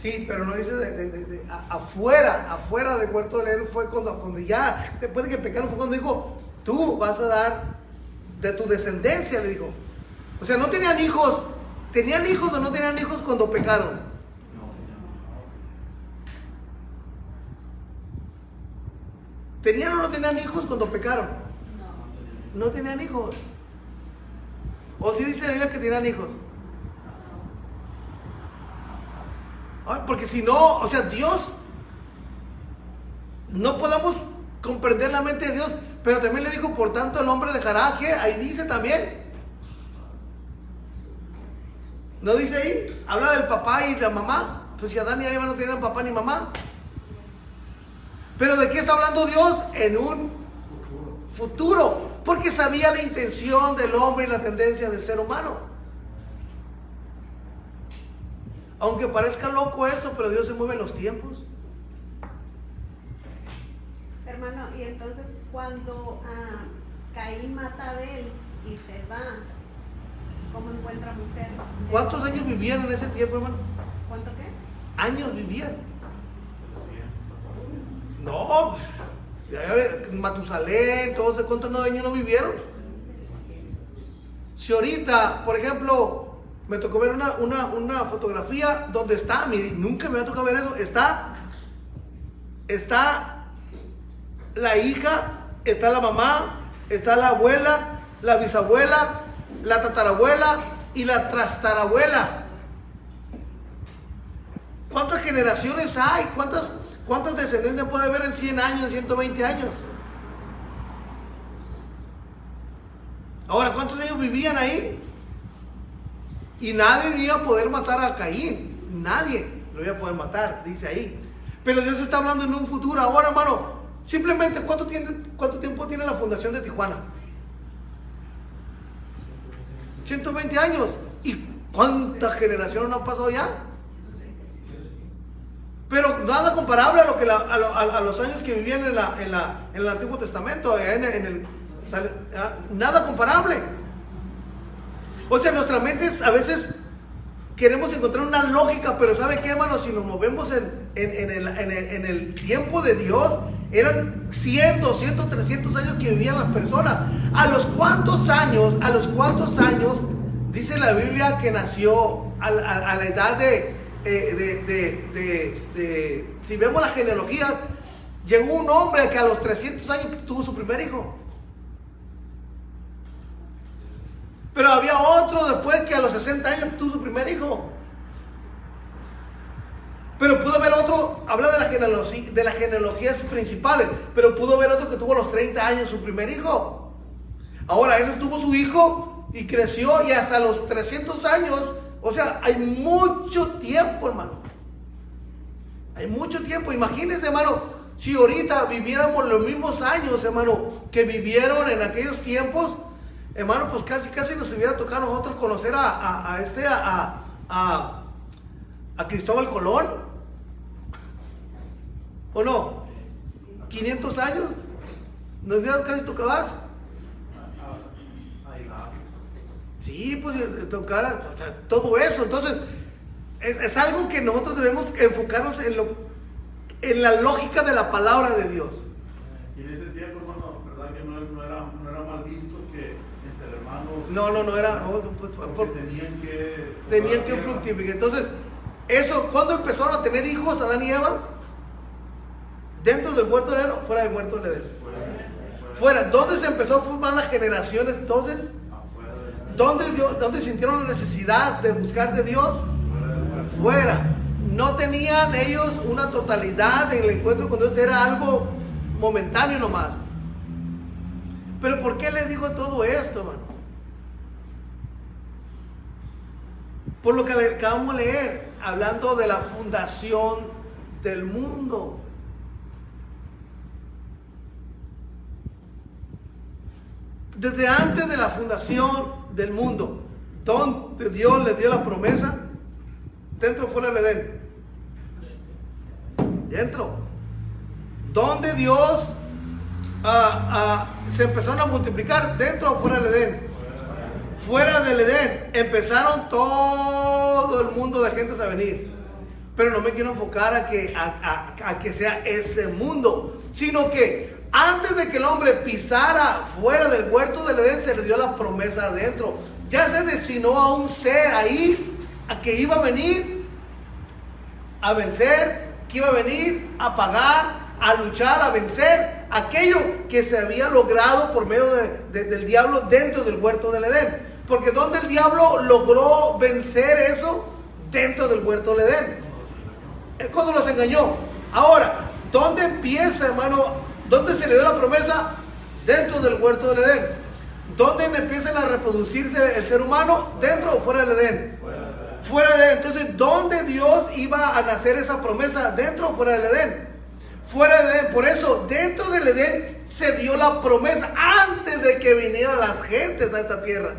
Sí, pero no dice afuera del huerto del Edén. Fue cuando ya, después de que pecaron, fue cuando dijo, tú vas a dar de tu descendencia, le dijo. O sea, no tenían hijos. ¿Tenían hijos o no tenían hijos cuando pecaron? ¿Tenían o no tenían hijos cuando pecaron? No tenían hijos. ¿O sí dice la Biblia que tenían hijos? Ay, porque si no, o sea, Dios, no podemos comprender la mente de Dios, pero también le dijo, por tanto el hombre dejará que, ahí dice también. ¿No dice ahí? Habla del papá y la mamá. Pues si Adán y Eva no tenían papá ni mamá. Pero ¿de qué está hablando Dios? En un futuro. Porque sabía la intención del hombre y la tendencia del ser humano. Aunque parezca loco esto, pero Dios se mueve en los tiempos. Hermano, y entonces cuando Caín mata a Abel y se va, ¿cómo encuentra mujer? ¿Cuántos años vivían en ese tiempo, hermano? ¿Cuánto qué? Años vivían. No, Matusalén, todos esos cuántos años no vivieron. Si ahorita, por ejemplo, me tocó ver una fotografía donde está, mire, nunca me ha tocado ver eso, está la hija, está la mamá, está la abuela, la bisabuela, la tatarabuela y la trastarabuela. ¿Cuántas generaciones hay? ¿Cuántas descendencias puede haber en 100 años, en 120 años? Ahora, ¿cuántos años vivían ahí? Y nadie iba a poder matar a Caín. Nadie lo iba a poder matar, dice ahí. Pero Dios está hablando en un futuro. Ahora, hermano, simplemente, ¿cuánto tiempo tiene la fundación de Tijuana? 120 años. ¿Y cuántas generaciones no han pasado ya? Pero nada comparable a lo que a los años que vivían en el Antiguo Testamento, nada comparable. O sea, nuestras mentes a veces queremos encontrar una lógica, pero ¿sabe qué, hermano? Si nos movemos en el tiempo de Dios, eran 100, 200, 300 años que vivían las personas. ¿A los cuántos años dice la Biblia que nació a la edad si vemos las genealogías, llegó un hombre que a los 300 años tuvo su primer hijo? Pero había otro después que a los 60 años tuvo su primer hijo. Pero pudo haber otro, habla de las genealogías principales, pero pudo haber otro que tuvo a los 30 años su primer hijo. Ahora, ese tuvo su hijo y creció, y hasta los 300 años, o sea, hay mucho tiempo, hermano. Hay mucho tiempo. Imagínense, hermano, si ahorita viviéramos los mismos años, hermano, que vivieron en aquellos tiempos, hermano, pues casi nos hubiera tocado a nosotros conocer a Cristóbal Colón. ¿O no? 500 años. Nos hubiera casi tocado. Sí, pues tocar, o sea, todo eso. Entonces, es algo que nosotros debemos enfocarnos en la lógica de la palabra de Dios. Y en ese tiempo, hermano, ¿verdad que no era mal visto que entre hermanos? No era. Porque tenían que fructificar. Entonces, eso, ¿cuándo empezaron a tener hijos Adán y Eva? ¿Dentro del huerto del Edén o fuera del huerto del Edén? Fuera. ¿Dónde se empezó a formar las generaciones entonces? ¿Dónde sintieron la necesidad de buscar de Dios? Fuera. No tenían ellos una totalidad en el encuentro con Dios, era algo momentáneo nomás. Pero ¿por qué les digo todo esto, hermano? Por lo que acabamos de leer, hablando de la fundación del mundo. Desde antes de la fundación del mundo, donde Dios le dio la promesa, dentro o fuera del Edén. Dentro. Donde Dios se empezaron a multiplicar, dentro o fuera del Edén. Fuera del Edén empezaron todo el mundo de gentes a venir. Pero no me quiero enfocar a que sea ese mundo, sino que antes de que el hombre pisara fuera del huerto del Edén, se le dio la promesa adentro. Ya se destinó a un ser ahí, a que iba a venir a vencer, que iba a venir a pagar, a luchar, a vencer aquello que se había logrado por medio del diablo dentro del huerto del Edén. Porque ¿dónde el diablo logró vencer eso? Dentro del huerto del Edén. Es cuando los engañó. Ahora, ¿dónde empieza, hermano? ¿Dónde se le dio la promesa? Dentro del huerto del Edén. ¿Dónde empiezan a reproducirse el ser humano? ¿Dentro o fuera del Edén? Fuera del Edén. Entonces, ¿dónde Dios iba a nacer esa promesa? ¿Dentro o fuera del Edén? Fuera del Edén. Por eso, dentro del Edén se dio la promesa antes de que vinieran las gentes a esta tierra.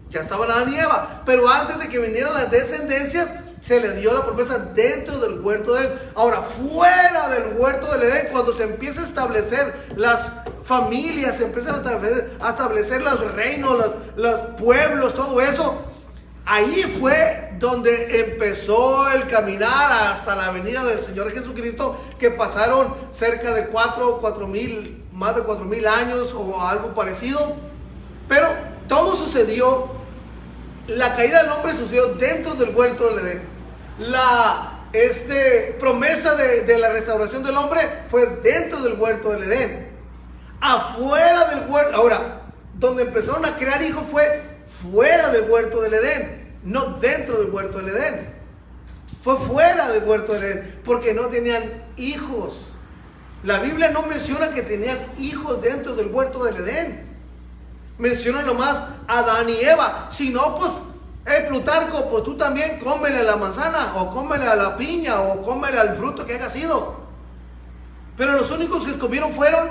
Ya estaban Adán y Eva, pero antes de que vinieran las descendencias, se le dio la promesa dentro del huerto del Edén. Ahora, fuera del huerto del Edén, cuando se empieza a establecer las familias, se empiezan a establecer los reinos, los pueblos, todo eso, ahí fue donde empezó el caminar hasta la venida del Señor Jesucristo, que pasaron cerca de más de 4,000 años o algo parecido. Pero todo sucedió. La caída del hombre sucedió dentro del huerto del Edén. La promesa de la restauración del hombre fue dentro del huerto del Edén. Afuera del huerto, ahora, donde empezaron a crear hijos fue fuera del huerto del Edén, no dentro del huerto del Edén. Fue fuera del huerto del Edén, porque no tenían hijos. La Biblia no menciona que tenían hijos dentro del huerto del Edén. Menciona nomás a Adán y Eva. Si no, pues, Plutarco, pues tú también cómele a la manzana, o cómele a la piña, o cómele al fruto que haya sido. Pero los únicos que comieron fueron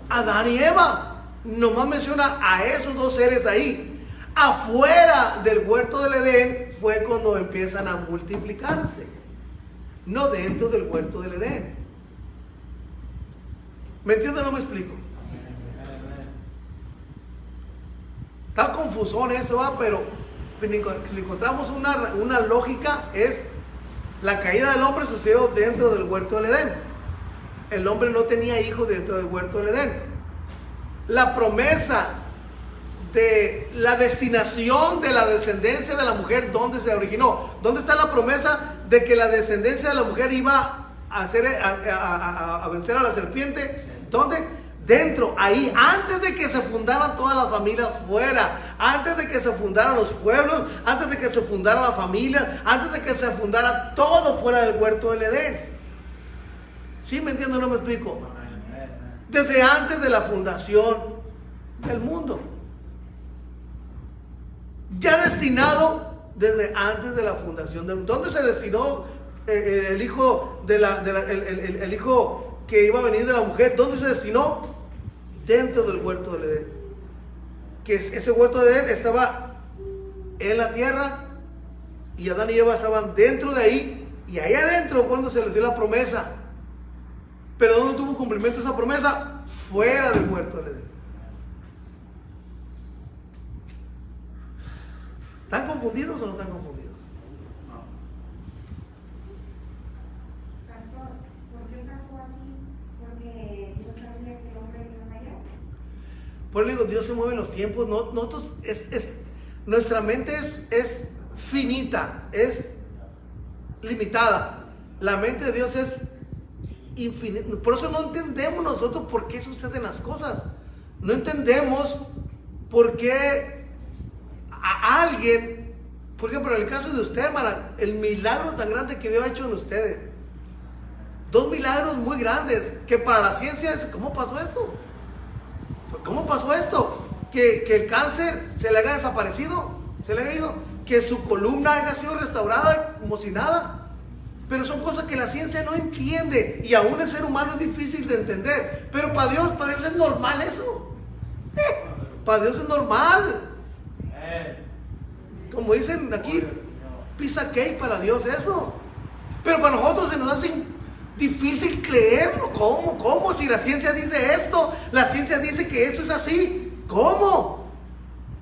Adán y Eva. Nomás menciona a esos dos seres ahí. Afuera del huerto del Edén fue cuando empiezan a multiplicarse, no dentro del huerto del Edén. ¿Me entiendes o no me explico? Está confusón eso, ¿va? Pero le encontramos una lógica. Es la caída del hombre sucedió dentro del huerto del Edén. El hombre no tenía hijos dentro del huerto del Edén. La promesa de la destinación de la descendencia de la mujer, ¿dónde se originó? ¿Dónde está la promesa de que la descendencia de la mujer iba a vencer a la serpiente? ¿Dónde? Dentro, ahí, antes de que se fundaran todas las familias fuera, antes de que se fundaran los pueblos, antes de que se fundaran las familias, antes de que se fundara todo fuera del huerto del Edén. ¿Sí me entiendo o no me explico? Desde antes de la fundación del mundo. Ya destinado desde antes de la fundación del mundo. ¿Dónde se destinó el hijo el hijo que iba a venir de la mujer? ¿Dónde se destinó? Dentro del huerto del Edén. Que ese huerto de Edén estaba en la tierra, y Adán y Eva estaban dentro de ahí, y ahí adentro cuando se les dio la promesa. Pero ¿dónde tuvo cumplimiento esa promesa? Fuera del huerto del Edén. ¿Están confundidos o no están confundidos? Pastor, ¿por qué pasó así? Porque Dios sabía que el hombre iba a fallar. Por eso digo, Dios se mueve en los tiempos. Nosotros nuestra mente es finita, es limitada. La mente de Dios es infinita. Por eso no entendemos nosotros por qué suceden las cosas. No entendemos por qué a alguien, por ejemplo, en el caso de usted, hermana, el milagro tan grande que Dios ha hecho en ustedes. 2 milagros muy grandes que para la ciencia es, ¿cómo pasó esto? ¿Cómo pasó esto? Que el cáncer se le haya desaparecido, se le haya ido, que su columna haya sido restaurada como si nada. Pero son cosas que la ciencia no entiende, y aún el ser humano es difícil de entender. Pero para Dios es normal eso. Para Dios es normal. Como dicen aquí, pizza cake para Dios eso. Pero para nosotros se nos hace difícil creerlo. ¿Cómo? Si la ciencia dice esto, la ciencia dice que esto es así. ¿Cómo?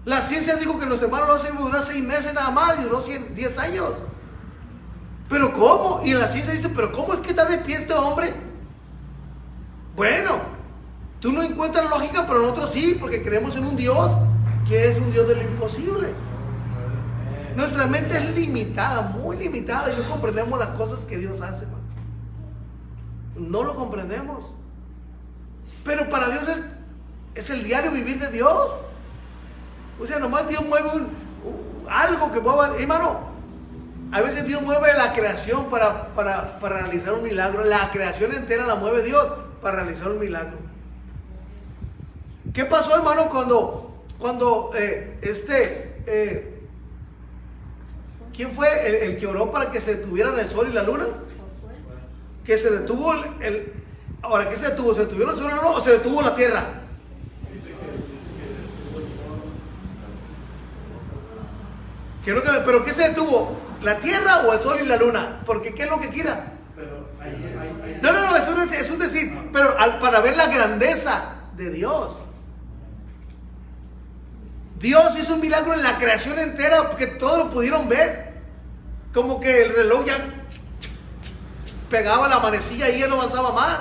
La ciencia dijo que nuestro hermano no se iba a durar 6 meses nada más, y duró 10 años. ¿Pero cómo? Y en la ciencia dice, ¿pero cómo es que está de pie este hombre? Bueno, tú no encuentras lógica, pero nosotros sí, porque creemos en un Dios que es un Dios de lo imposible. Nuestra mente es limitada, muy limitada, y no comprendemos las cosas que Dios hace, hermano. No lo comprendemos. Pero para Dios es el diario vivir de Dios. O sea, nomás Dios mueve algo que mueva, hermano. A veces Dios mueve la creación para realizar un milagro. La creación entera la mueve Dios para realizar un milagro. ¿Qué pasó, hermano, cuando ¿quién fue el que oró para que se detuvieran el sol y la luna? Que se detuvo ahora, ¿qué se detuvo? ¿Se detuvieron el sol y la luna o se detuvo la tierra? ¿Pero qué se detuvo? ¿La tierra o el sol y la luna? Porque ¿qué es lo que quiera? No, eso es un decir, pero para ver la grandeza de Dios. Dios hizo un milagro en la creación entera, porque todos lo pudieron ver. Como que el reloj ya pegaba la manecilla y ya no avanzaba más.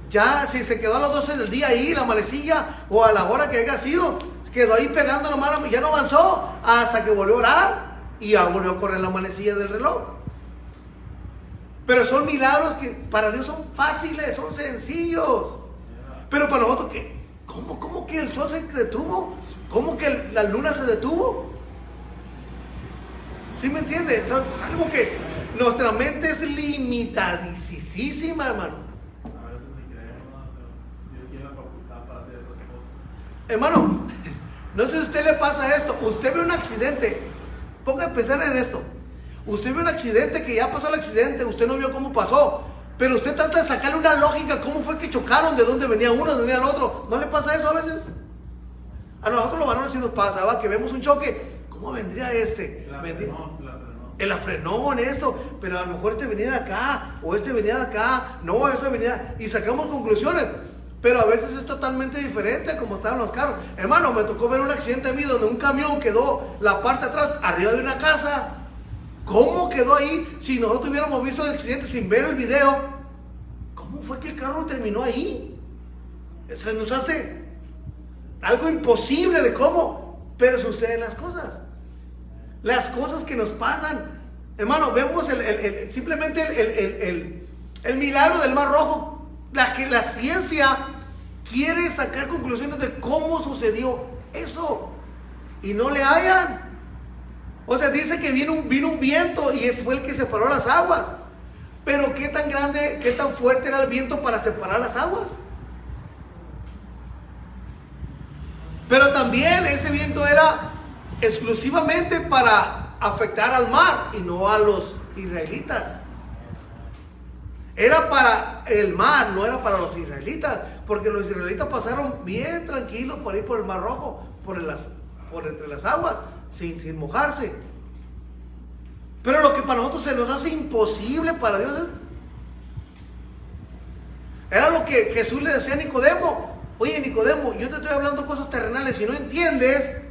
Ya si se quedó a las 12 del día ahí la manecilla, o a la hora que haya sido, quedó ahí pegando la mano, ya no avanzó hasta que volvió a orar y ya volvió a correr la manecilla del reloj. Pero son milagros que para Dios son fáciles, son sencillos. Pero para nosotros, ¿cómo que el sol se detuvo? ¿Cómo que la luna se detuvo? ¿Sí me entiendes? Es algo que nuestra mente es limitadísima, hermano. A veces ni creemos, pero Dios tiene la facultad para hacer esas cosas. Hermano, no sé si a usted le pasa esto. Usted ve un accidente. Ponga a pensar en esto. Usted ve un accidente que ya pasó el accidente. Usted no vio cómo pasó. Pero usted trata de sacarle una lógica. ¿Cómo fue que chocaron? ¿De dónde venía uno? ¿De dónde venía el otro? ¿No le pasa eso a veces? A nosotros los varones sí nos pasa, ¿va? Que vemos un choque. ¿Cómo vendría este? El afrenón, esto. Pero a lo mejor este venía de acá. O este venía de acá. No, este venía. Y sacamos conclusiones. Pero a veces es totalmente diferente como estaban los carros. Hermano, me tocó ver un accidente a mí donde un camión quedó la parte de atrás arriba de una casa. ¿Cómo quedó ahí? Si nosotros hubiéramos visto el accidente sin ver el video, ¿cómo fue que el carro terminó ahí? Se nos hace algo imposible de cómo, pero suceden las cosas. Las cosas que nos pasan. Hermano, vemos simplemente el milagro del Mar Rojo. La ciencia quiere sacar conclusiones de cómo sucedió eso y no le hallan. O sea, dice que vino un viento y ese fue el que separó las aguas. Pero qué tan grande, qué tan fuerte era el viento para separar las aguas. Pero también ese viento era exclusivamente para afectar al mar y no a los israelitas. Era para el mar, no era para los israelitas, porque los israelitas pasaron bien tranquilos por ahí por el Mar Rojo, por entre las aguas, sin mojarse. Pero lo que para nosotros se nos hace imposible, para Dios era lo que Jesús le decía a Nicodemo. Oye, Nicodemo, yo te estoy hablando cosas terrenales y no entiendes.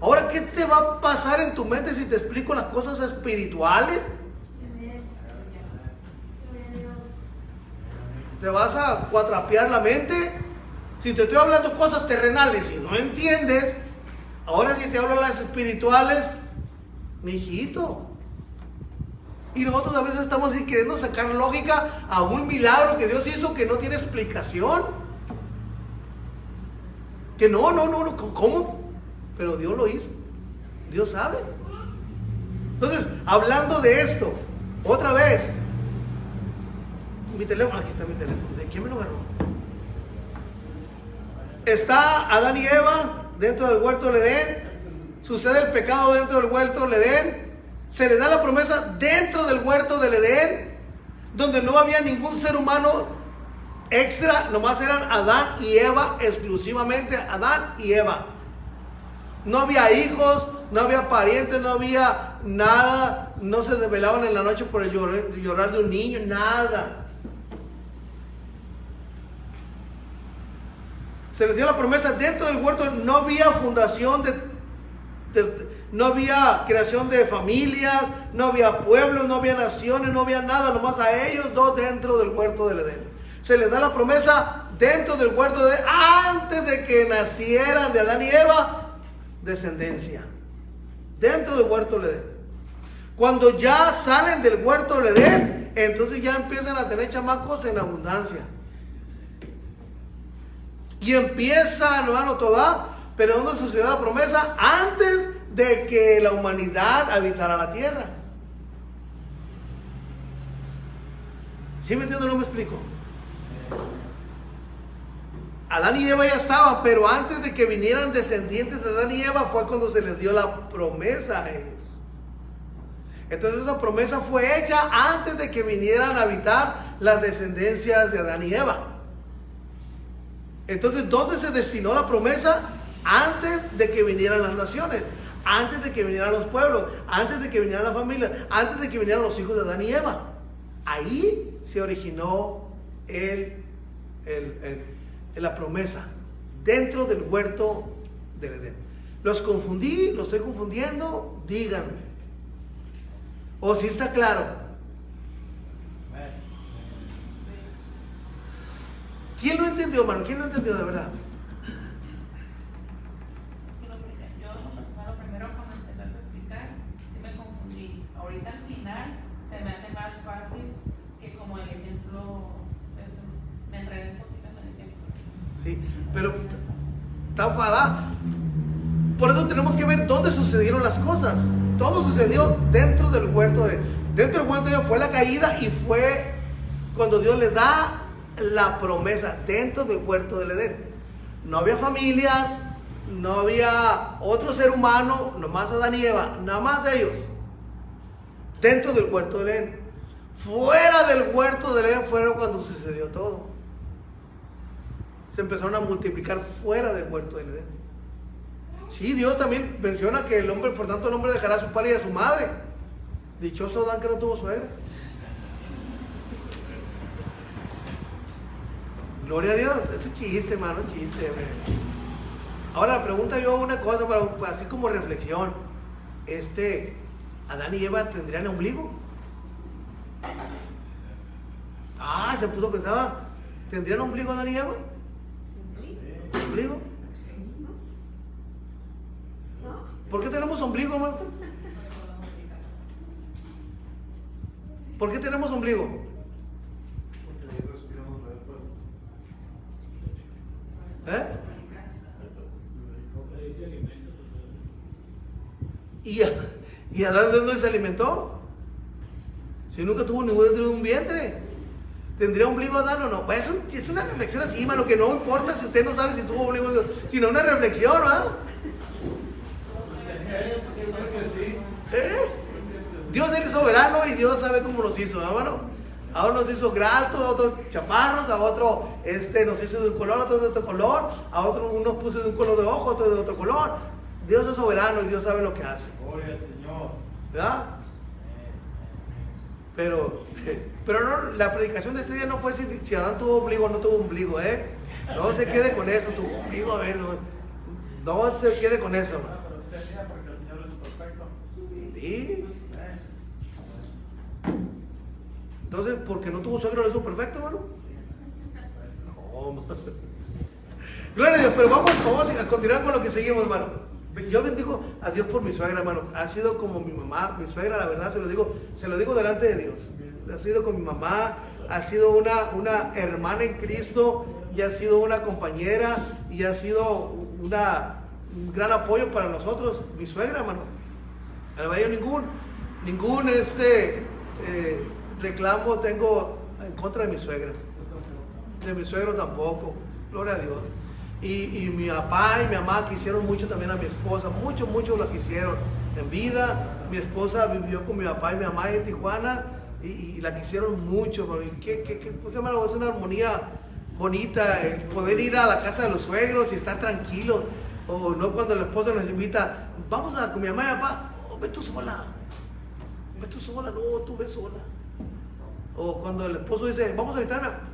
Ahora, ¿qué te va a pasar en tu mente si te explico las cosas espirituales? ¿Te vas a cuatrapear la mente? Si te estoy hablando cosas terrenales y no entiendes, ahora si te hablo las espirituales, mijito. Y nosotros a veces estamos queriendo sacar lógica a un milagro que Dios hizo que no tiene explicación. Que no, ¿cómo? Pero Dios lo hizo. Dios sabe. Entonces, hablando de esto, otra vez, mi teléfono, aquí está mi teléfono. ¿De quién me lo agarró? Está Adán y Eva dentro del huerto del Edén. Sucede el pecado dentro del huerto del Edén. Se le da la promesa dentro del huerto del Edén, donde no había ningún ser humano extra, nomás eran Adán y Eva, exclusivamente Adán y Eva. No había hijos, no había parientes, no había nada, no se desvelaban en la noche por el llorar de un niño, nada. Se les dio la promesa dentro del huerto, no había fundación no había creación de familias, no había pueblos, no había naciones, no había nada, nomás a ellos dos dentro del huerto del Edén. Se les da la promesa dentro del huerto del Edén, antes de que nacieran de Adán y Eva, descendencia. Dentro del huerto del Edén. Cuando ya salen del huerto del Edén, entonces ya empiezan a tener chamacos en abundancia. Y empieza, hermano, toda, pero ¿dónde sucedió la promesa? Antes de que la humanidad habitara la tierra. ¿Sí me entiendo? No me explico. Adán y Eva ya estaban, pero antes de que vinieran descendientes de Adán y Eva fue cuando se les dio la promesa a ellos. Entonces esa promesa fue hecha antes de que vinieran a habitar las descendencias de Adán y Eva. Entonces, ¿dónde se destinó la promesa? Antes de que vinieran las naciones, antes de que vinieran los pueblos, antes de que vinieran las familias, antes de que vinieran los hijos de Adán y Eva. Ahí se originó la promesa, dentro del huerto del Edén. ¿Los confundí? ¿Los estoy confundiendo? Díganme. ¿O si está claro? ¿Quién lo entendió, hermano? ¿Quién lo entendió de verdad? Yo, en lo personal, lo primero cuando empezaste a explicar, sí me confundí. Ahorita al final se me hace más fácil que como el ejemplo, me enredé un poquito en el ejemplo. Sí, pero está enfadada. Por eso tenemos que ver dónde sucedieron las cosas. Todo sucedió dentro del huerto. Dentro del huerto fue la caída y fue cuando Dios le da la promesa dentro del huerto del Edén. No había familias, no había otro ser humano, nomás Adán y Eva, nada más ellos. Dentro del huerto del Edén. Fuera del huerto del Edén fue cuando sucedió todo. Se empezaron a multiplicar fuera del huerto del Edén. Sí, Dios también menciona que el hombre, por tanto, el hombre dejará a su padre y a su madre. Dichoso Adán que no tuvo suegra. Gloria a Dios, es un chiste, hermano, un chiste. Ahora, la pregunta yo una cosa, así como reflexión. ¿Adán y Eva tendrían ombligo? Se puso a pensar, ¿tendrían ombligo Adán y Eva? ¿Ombligo? ¿Por qué tenemos ombligo, hermano? ¿Por qué tenemos ombligo? ¿Y Adán de dónde se alimentó? Si nunca tuvo ningún dentro de un vientre. ¿Tendría ombligo Adán o no? Pues es una reflexión así, mano, que no importa si usted no sabe si tuvo ombligo, sino una reflexión, ¿verdad? Dios es soberano y Dios sabe cómo nos hizo, hermano. A uno nos hizo altos, a otros chaparros, a otro nos hizo de un color, a otro de otro color, a otro unos puso de un color de ojo, otro de otro color. Dios es soberano y Dios sabe lo que hace. Gloria al Señor. ¿Verdad? Pero no, la predicación de este día no fue si Adán tuvo ombligo o no tuvo ombligo, No se quede con eso, tuvo ombligo, a ver, no se quede con eso. Pero usted decía porque el Señor es perfecto. Sí. Entonces, ¿porque no tuvo suegro lo hizo perfecto, hermano? No. Gloria a Dios, pero vamos a continuar con lo que seguimos, hermano. Yo bendigo a Dios por mi suegra, hermano. Ha sido como mi mamá, mi suegra, la verdad, se lo digo delante de Dios. Ha sido con mi mamá, ha sido una hermana en Cristo, y ha sido una compañera, y ha sido un gran apoyo para nosotros, mi suegra, hermano. No hay ningún reclamo tengo en contra de mi suegra. De mi suegro tampoco, gloria a Dios. Y mi papá y mi mamá quisieron mucho también a mi esposa, mucho la quisieron en vida. Mi esposa vivió con mi papá y mi mamá en Tijuana y la quisieron mucho. Pues, hermano, es una armonía bonita el poder ir a la casa de los suegros y estar tranquilo. O no cuando la esposa nos invita, vamos con mi mamá y mi papá, ve tú sola, no, tú ve sola. O cuando el esposo dice, vamos a visitar,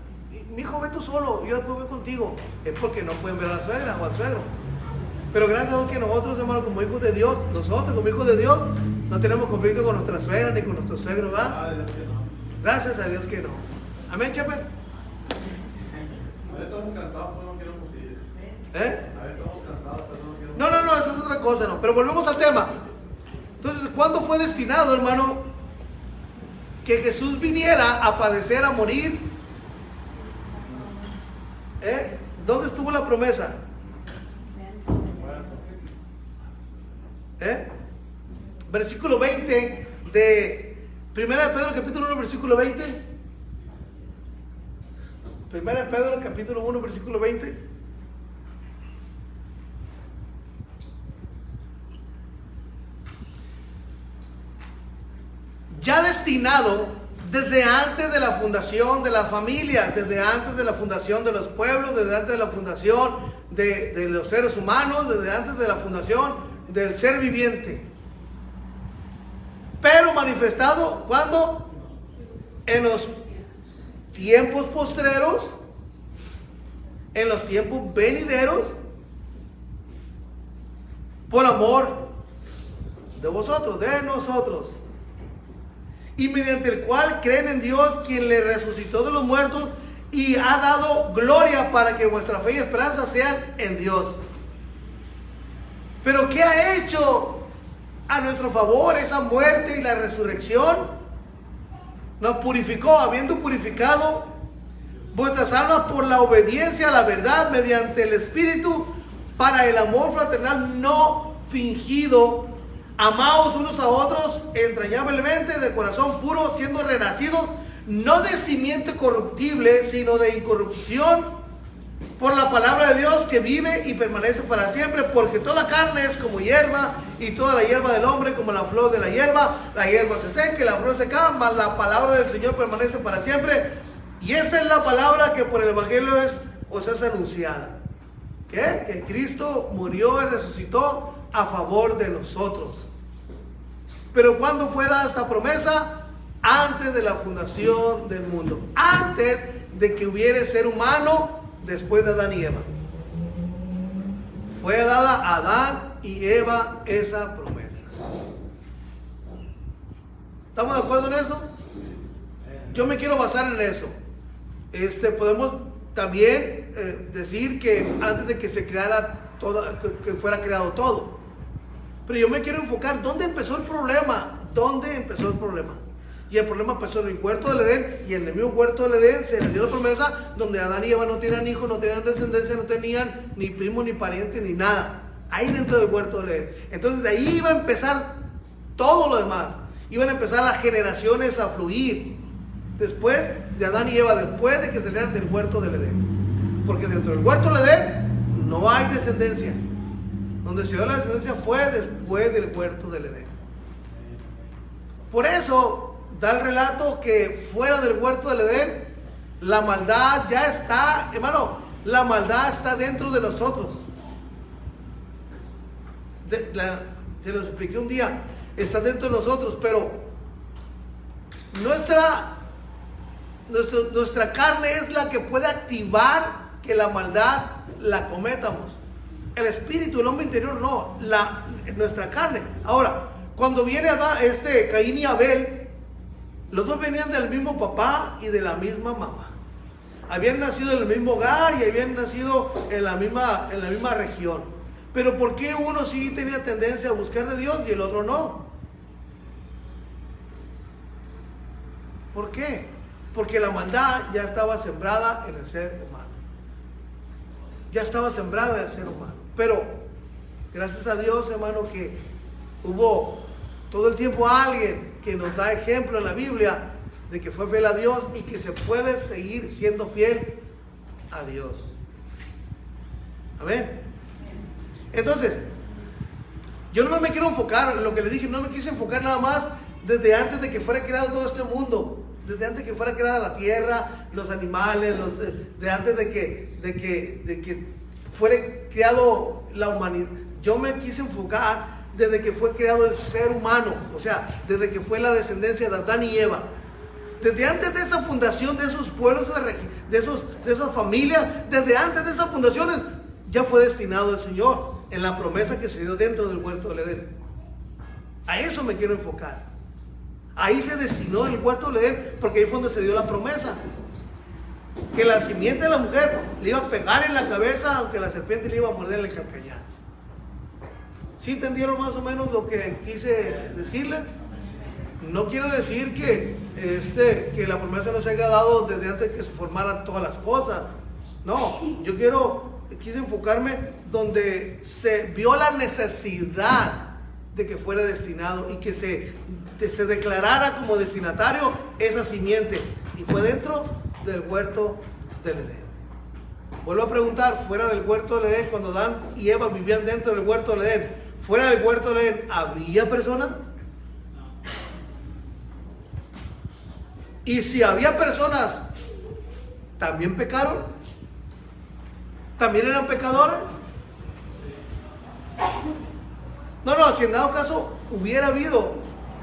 mi hijo, ve tú solo, yo después voy contigo. Es porque no pueden ver a la suegra o al suegro. Pero gracias a Dios que nosotros, hermano, como hijos de Dios, nosotros como hijos de Dios, no tenemos conflicto con nuestra suegra ni con nuestro suegro, ¿verdad? Gracias a Dios que no. Amén, Chepe. A ver, estamos cansados, pues no queremos ir. A ver, estamos cansados, pero no queremos ir. No, eso es otra cosa, no. Pero volvemos al tema. Entonces, ¿cuándo fue destinado, hermano, que Jesús viniera a padecer, a morir? ¿Dónde estuvo la promesa? Versículo 20 de 1 de Pedro capítulo 1 versículo 20. 1 de Pedro capítulo 1 versículo 20. Ya destinado desde antes de la fundación de la familia, desde antes de la fundación de los pueblos, desde antes de la fundación de los seres humanos, desde antes de la fundación del ser viviente. Pero manifestado, ¿cuándo? En los tiempos postreros, en los tiempos venideros, por amor de vosotros, de nosotros, y mediante el cual creen en Dios, quien le resucitó de los muertos y ha dado gloria para que vuestra fe y esperanza sean en Dios. Pero ¿qué ha hecho a nuestro favor esa muerte y la resurrección? Nos purificó, habiendo purificado vuestras almas por la obediencia a la verdad mediante el Espíritu, para el amor fraternal no fingido. Amaos unos a otros entrañablemente, de corazón puro, siendo renacidos, no de simiente corruptible, sino de incorrupción, por la palabra de Dios que vive y permanece para siempre. Porque toda carne es como hierba, y toda la hierba del hombre como la flor de la hierba se seca y la flor se cae, mas la palabra del Señor permanece para siempre. Y esa es la palabra que por el Evangelio os es anunciada. ¿Qué? Que Cristo murió y resucitó a favor de nosotros. Pero ¿cuándo fue dada esta promesa? Antes de la fundación del mundo, antes de que hubiera ser humano después de Adán y Eva. Fue dada a Adán y Eva esa promesa. ¿Estamos de acuerdo en eso? Yo me quiero basar en eso. Podemos también decir que antes de que se creara todo, que fuera creado todo. Pero yo me quiero enfocar dónde empezó el problema. ¿Dónde empezó el problema? Y el problema empezó en el huerto del Edén. Y en el mismo huerto del Edén se les dio la promesa, donde Adán y Eva no tenían hijos, no tenían descendencia, no tenían ni primo, ni pariente, ni nada. Ahí dentro del huerto del Edén. Entonces de ahí iba a empezar todo lo demás. Iban a empezar las generaciones a fluir. Después de Adán y Eva, después de que salieran del huerto del Edén. Porque dentro del huerto del Edén no hay descendencia. Donde se dio la descendencia fue después del huerto del Edén. Por eso da el relato que fuera del huerto del Edén, la maldad ya está, hermano, la maldad está dentro de nosotros. Te lo expliqué un día, está dentro de nosotros, pero nuestra carne es la que puede activar que la maldad la cometamos. El espíritu, el hombre interior no, nuestra carne. Ahora, cuando viene Caín y Abel, los dos venían del mismo papá y de la misma mamá. Habían nacido en el mismo hogar y habían nacido en la misma región. Pero ¿por qué uno sí tenía tendencia a buscar de Dios y el otro no? ¿Por qué? Porque la maldad ya estaba sembrada en el ser humano. Ya estaba sembrada en el ser humano. Pero gracias a Dios, hermano, que hubo todo el tiempo alguien que nos da ejemplo en la Biblia de que fue fiel a Dios y que se puede seguir siendo fiel a Dios. Amén. Entonces, yo no me quiero enfocar en lo que le dije, no me quise enfocar nada más desde antes de que fuera creado todo este mundo, desde antes de que fuera creada la tierra, los animales, de antes de que fuera creado la humanidad. Yo me quise enfocar desde que fue creado el ser humano, o sea, desde que fue la descendencia de Adán y Eva. Desde antes de esa fundación de esos pueblos, de esas familias, desde antes de esas fundaciones, ya fue destinado el Señor. en la promesa que se dio dentro del huerto del Edén. A eso me quiero enfocar. Ahí se destinó el huerto del Edén, porque ahí fue donde se dio la promesa. Que la simiente de la mujer le iba a pegar en la cabeza, aunque la serpiente le iba a morder en el calcañar. ¿Sí entendieron más o menos lo que quise decirles? No quiero decir que la promesa no se haya dado desde antes que se formaran todas las cosas. No, yo quise enfocarme donde se vio la necesidad de que fuera destinado y que se declarara como destinatario esa simiente. Y fue dentro del huerto del Edén. Vuelvo a preguntar, fuera del huerto del Edén, cuando Adán y Eva vivían dentro del huerto del Edén, fuera del huerto del Edén, ¿había personas? Y si había personas, ¿también pecaron? ¿También eran pecadores? No, si en dado caso hubiera habido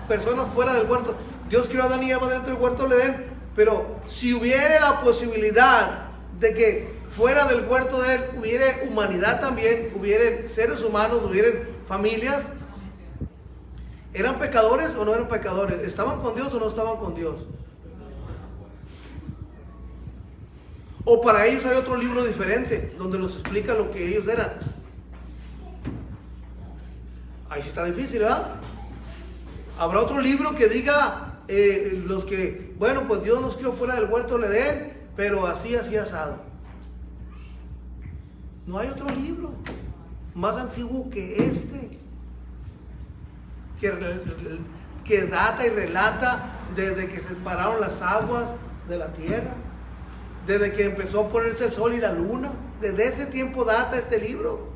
personas fuera del huerto, Dios creó a Adán y Eva dentro del huerto del Edén, pero si hubiera la posibilidad de que fuera del huerto de él hubiera humanidad también, hubieran seres humanos, hubieran familias, ¿eran pecadores o no eran pecadores? ¿Estaban con Dios o no estaban con Dios? O para ellos hay otro libro diferente donde nos explica lo que ellos eran. Ahí sí está difícil, ¿verdad? Habrá otro libro que diga los que, bueno, pues Dios nos creó fuera del huerto del Edén, pero así asado. No hay otro libro más antiguo que este, que data y relata desde que se separaron las aguas de la tierra, desde que empezó a ponerse el sol y la luna. Desde ese tiempo data este libro.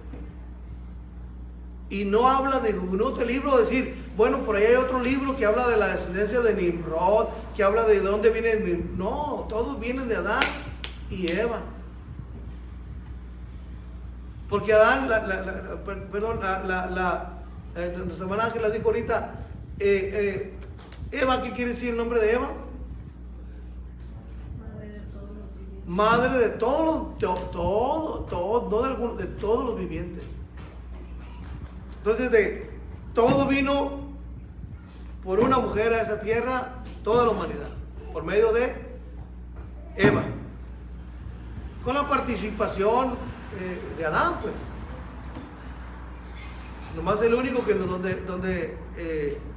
Y no habla de ningún otro libro, decir, bueno, por ahí hay otro libro que habla de la descendencia de Nimrod, que habla de dónde vienen. No, todos vienen de Adán y Eva. Porque Adán, nuestra hermana Ángela dijo ahorita, Eva, ¿qué quiere decir el nombre de Eva? Madre de todos de todos los vivientes. Entonces, de todo vino por una mujer a esa tierra, toda la humanidad, por medio de Eva, con la participación de Adán, pues. Nomás el único que donde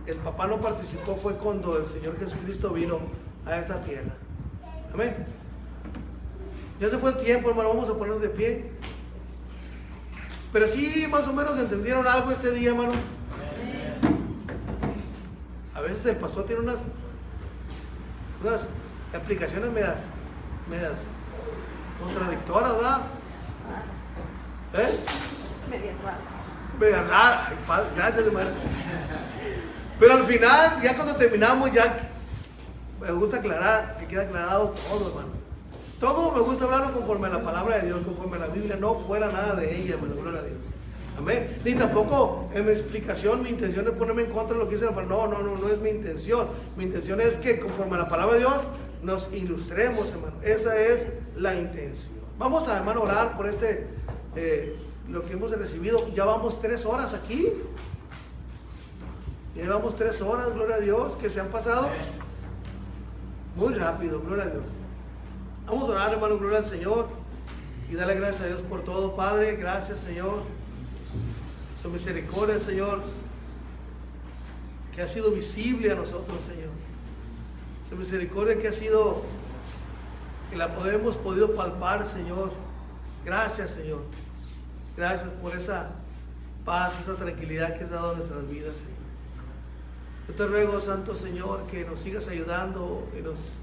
el papá no participó fue cuando el Señor Jesucristo vino a esa tierra. Amén. Ya se fue el tiempo, hermano, vamos a ponernos de pie. Pero sí, más o menos entendieron algo este día, hermano. A veces el pastor tiene unas explicaciones medias contradictorias, ¿verdad? Media rara. Ay, padre, gracias, hermano. Pero al final, ya cuando terminamos, ya me gusta aclarar, que queda aclarado todo, hermano. Todo me gusta hablarlo conforme a la palabra de Dios, conforme a la Biblia, no fuera nada de ella, hermano, gloria a Dios. Amén. Ni tampoco en mi explicación, mi intención es ponerme en contra de lo que dice la palabra. No es mi intención. Mi intención es que conforme a la palabra de Dios nos ilustremos, hermano. Esa es la intención. Vamos a, hermano, orar por lo que hemos recibido. Ya vamos 3 horas aquí. Ya llevamos 3 horas, gloria a Dios, que se han pasado muy rápido, gloria a Dios. Vamos a orar, hermano, gloria al Señor y darle gracias a Dios por todo. Padre, gracias, Señor, su misericordia, Señor, que ha sido visible a nosotros, Señor. Su misericordia que la hemos podido palpar, Señor. Gracias, Señor. Gracias por esa paz, esa tranquilidad que has dado a nuestras vidas, Señor. Yo te ruego, Santo Señor, que nos sigas ayudando y nos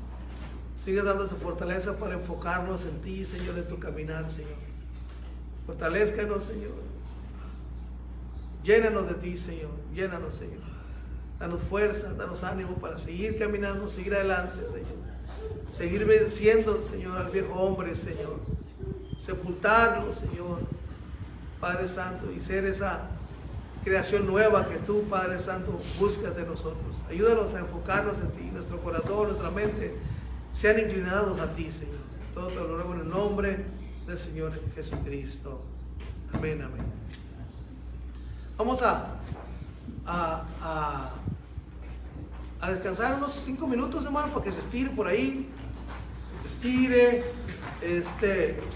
sigue dando esa fortaleza para enfocarnos en ti, Señor, en tu caminar, Señor. Fortalézcanos, Señor. Llénanos de ti, Señor. Llénanos, Señor. Danos fuerza, danos ánimo para seguir caminando, seguir adelante, Señor. Seguir venciendo, Señor, al viejo hombre, Señor. Sepultarlo, Señor, Padre Santo, y ser esa creación nueva que tú, Padre Santo, buscas de nosotros. Ayúdanos a enfocarnos en ti, nuestro corazón, nuestra mente sean inclinados a ti, Señor. Todo te lo ruego en el nombre del Señor Jesucristo. Amén, amén. Vamos a descansar unos 5 minutos, hermano, para que se estire por ahí. Estire,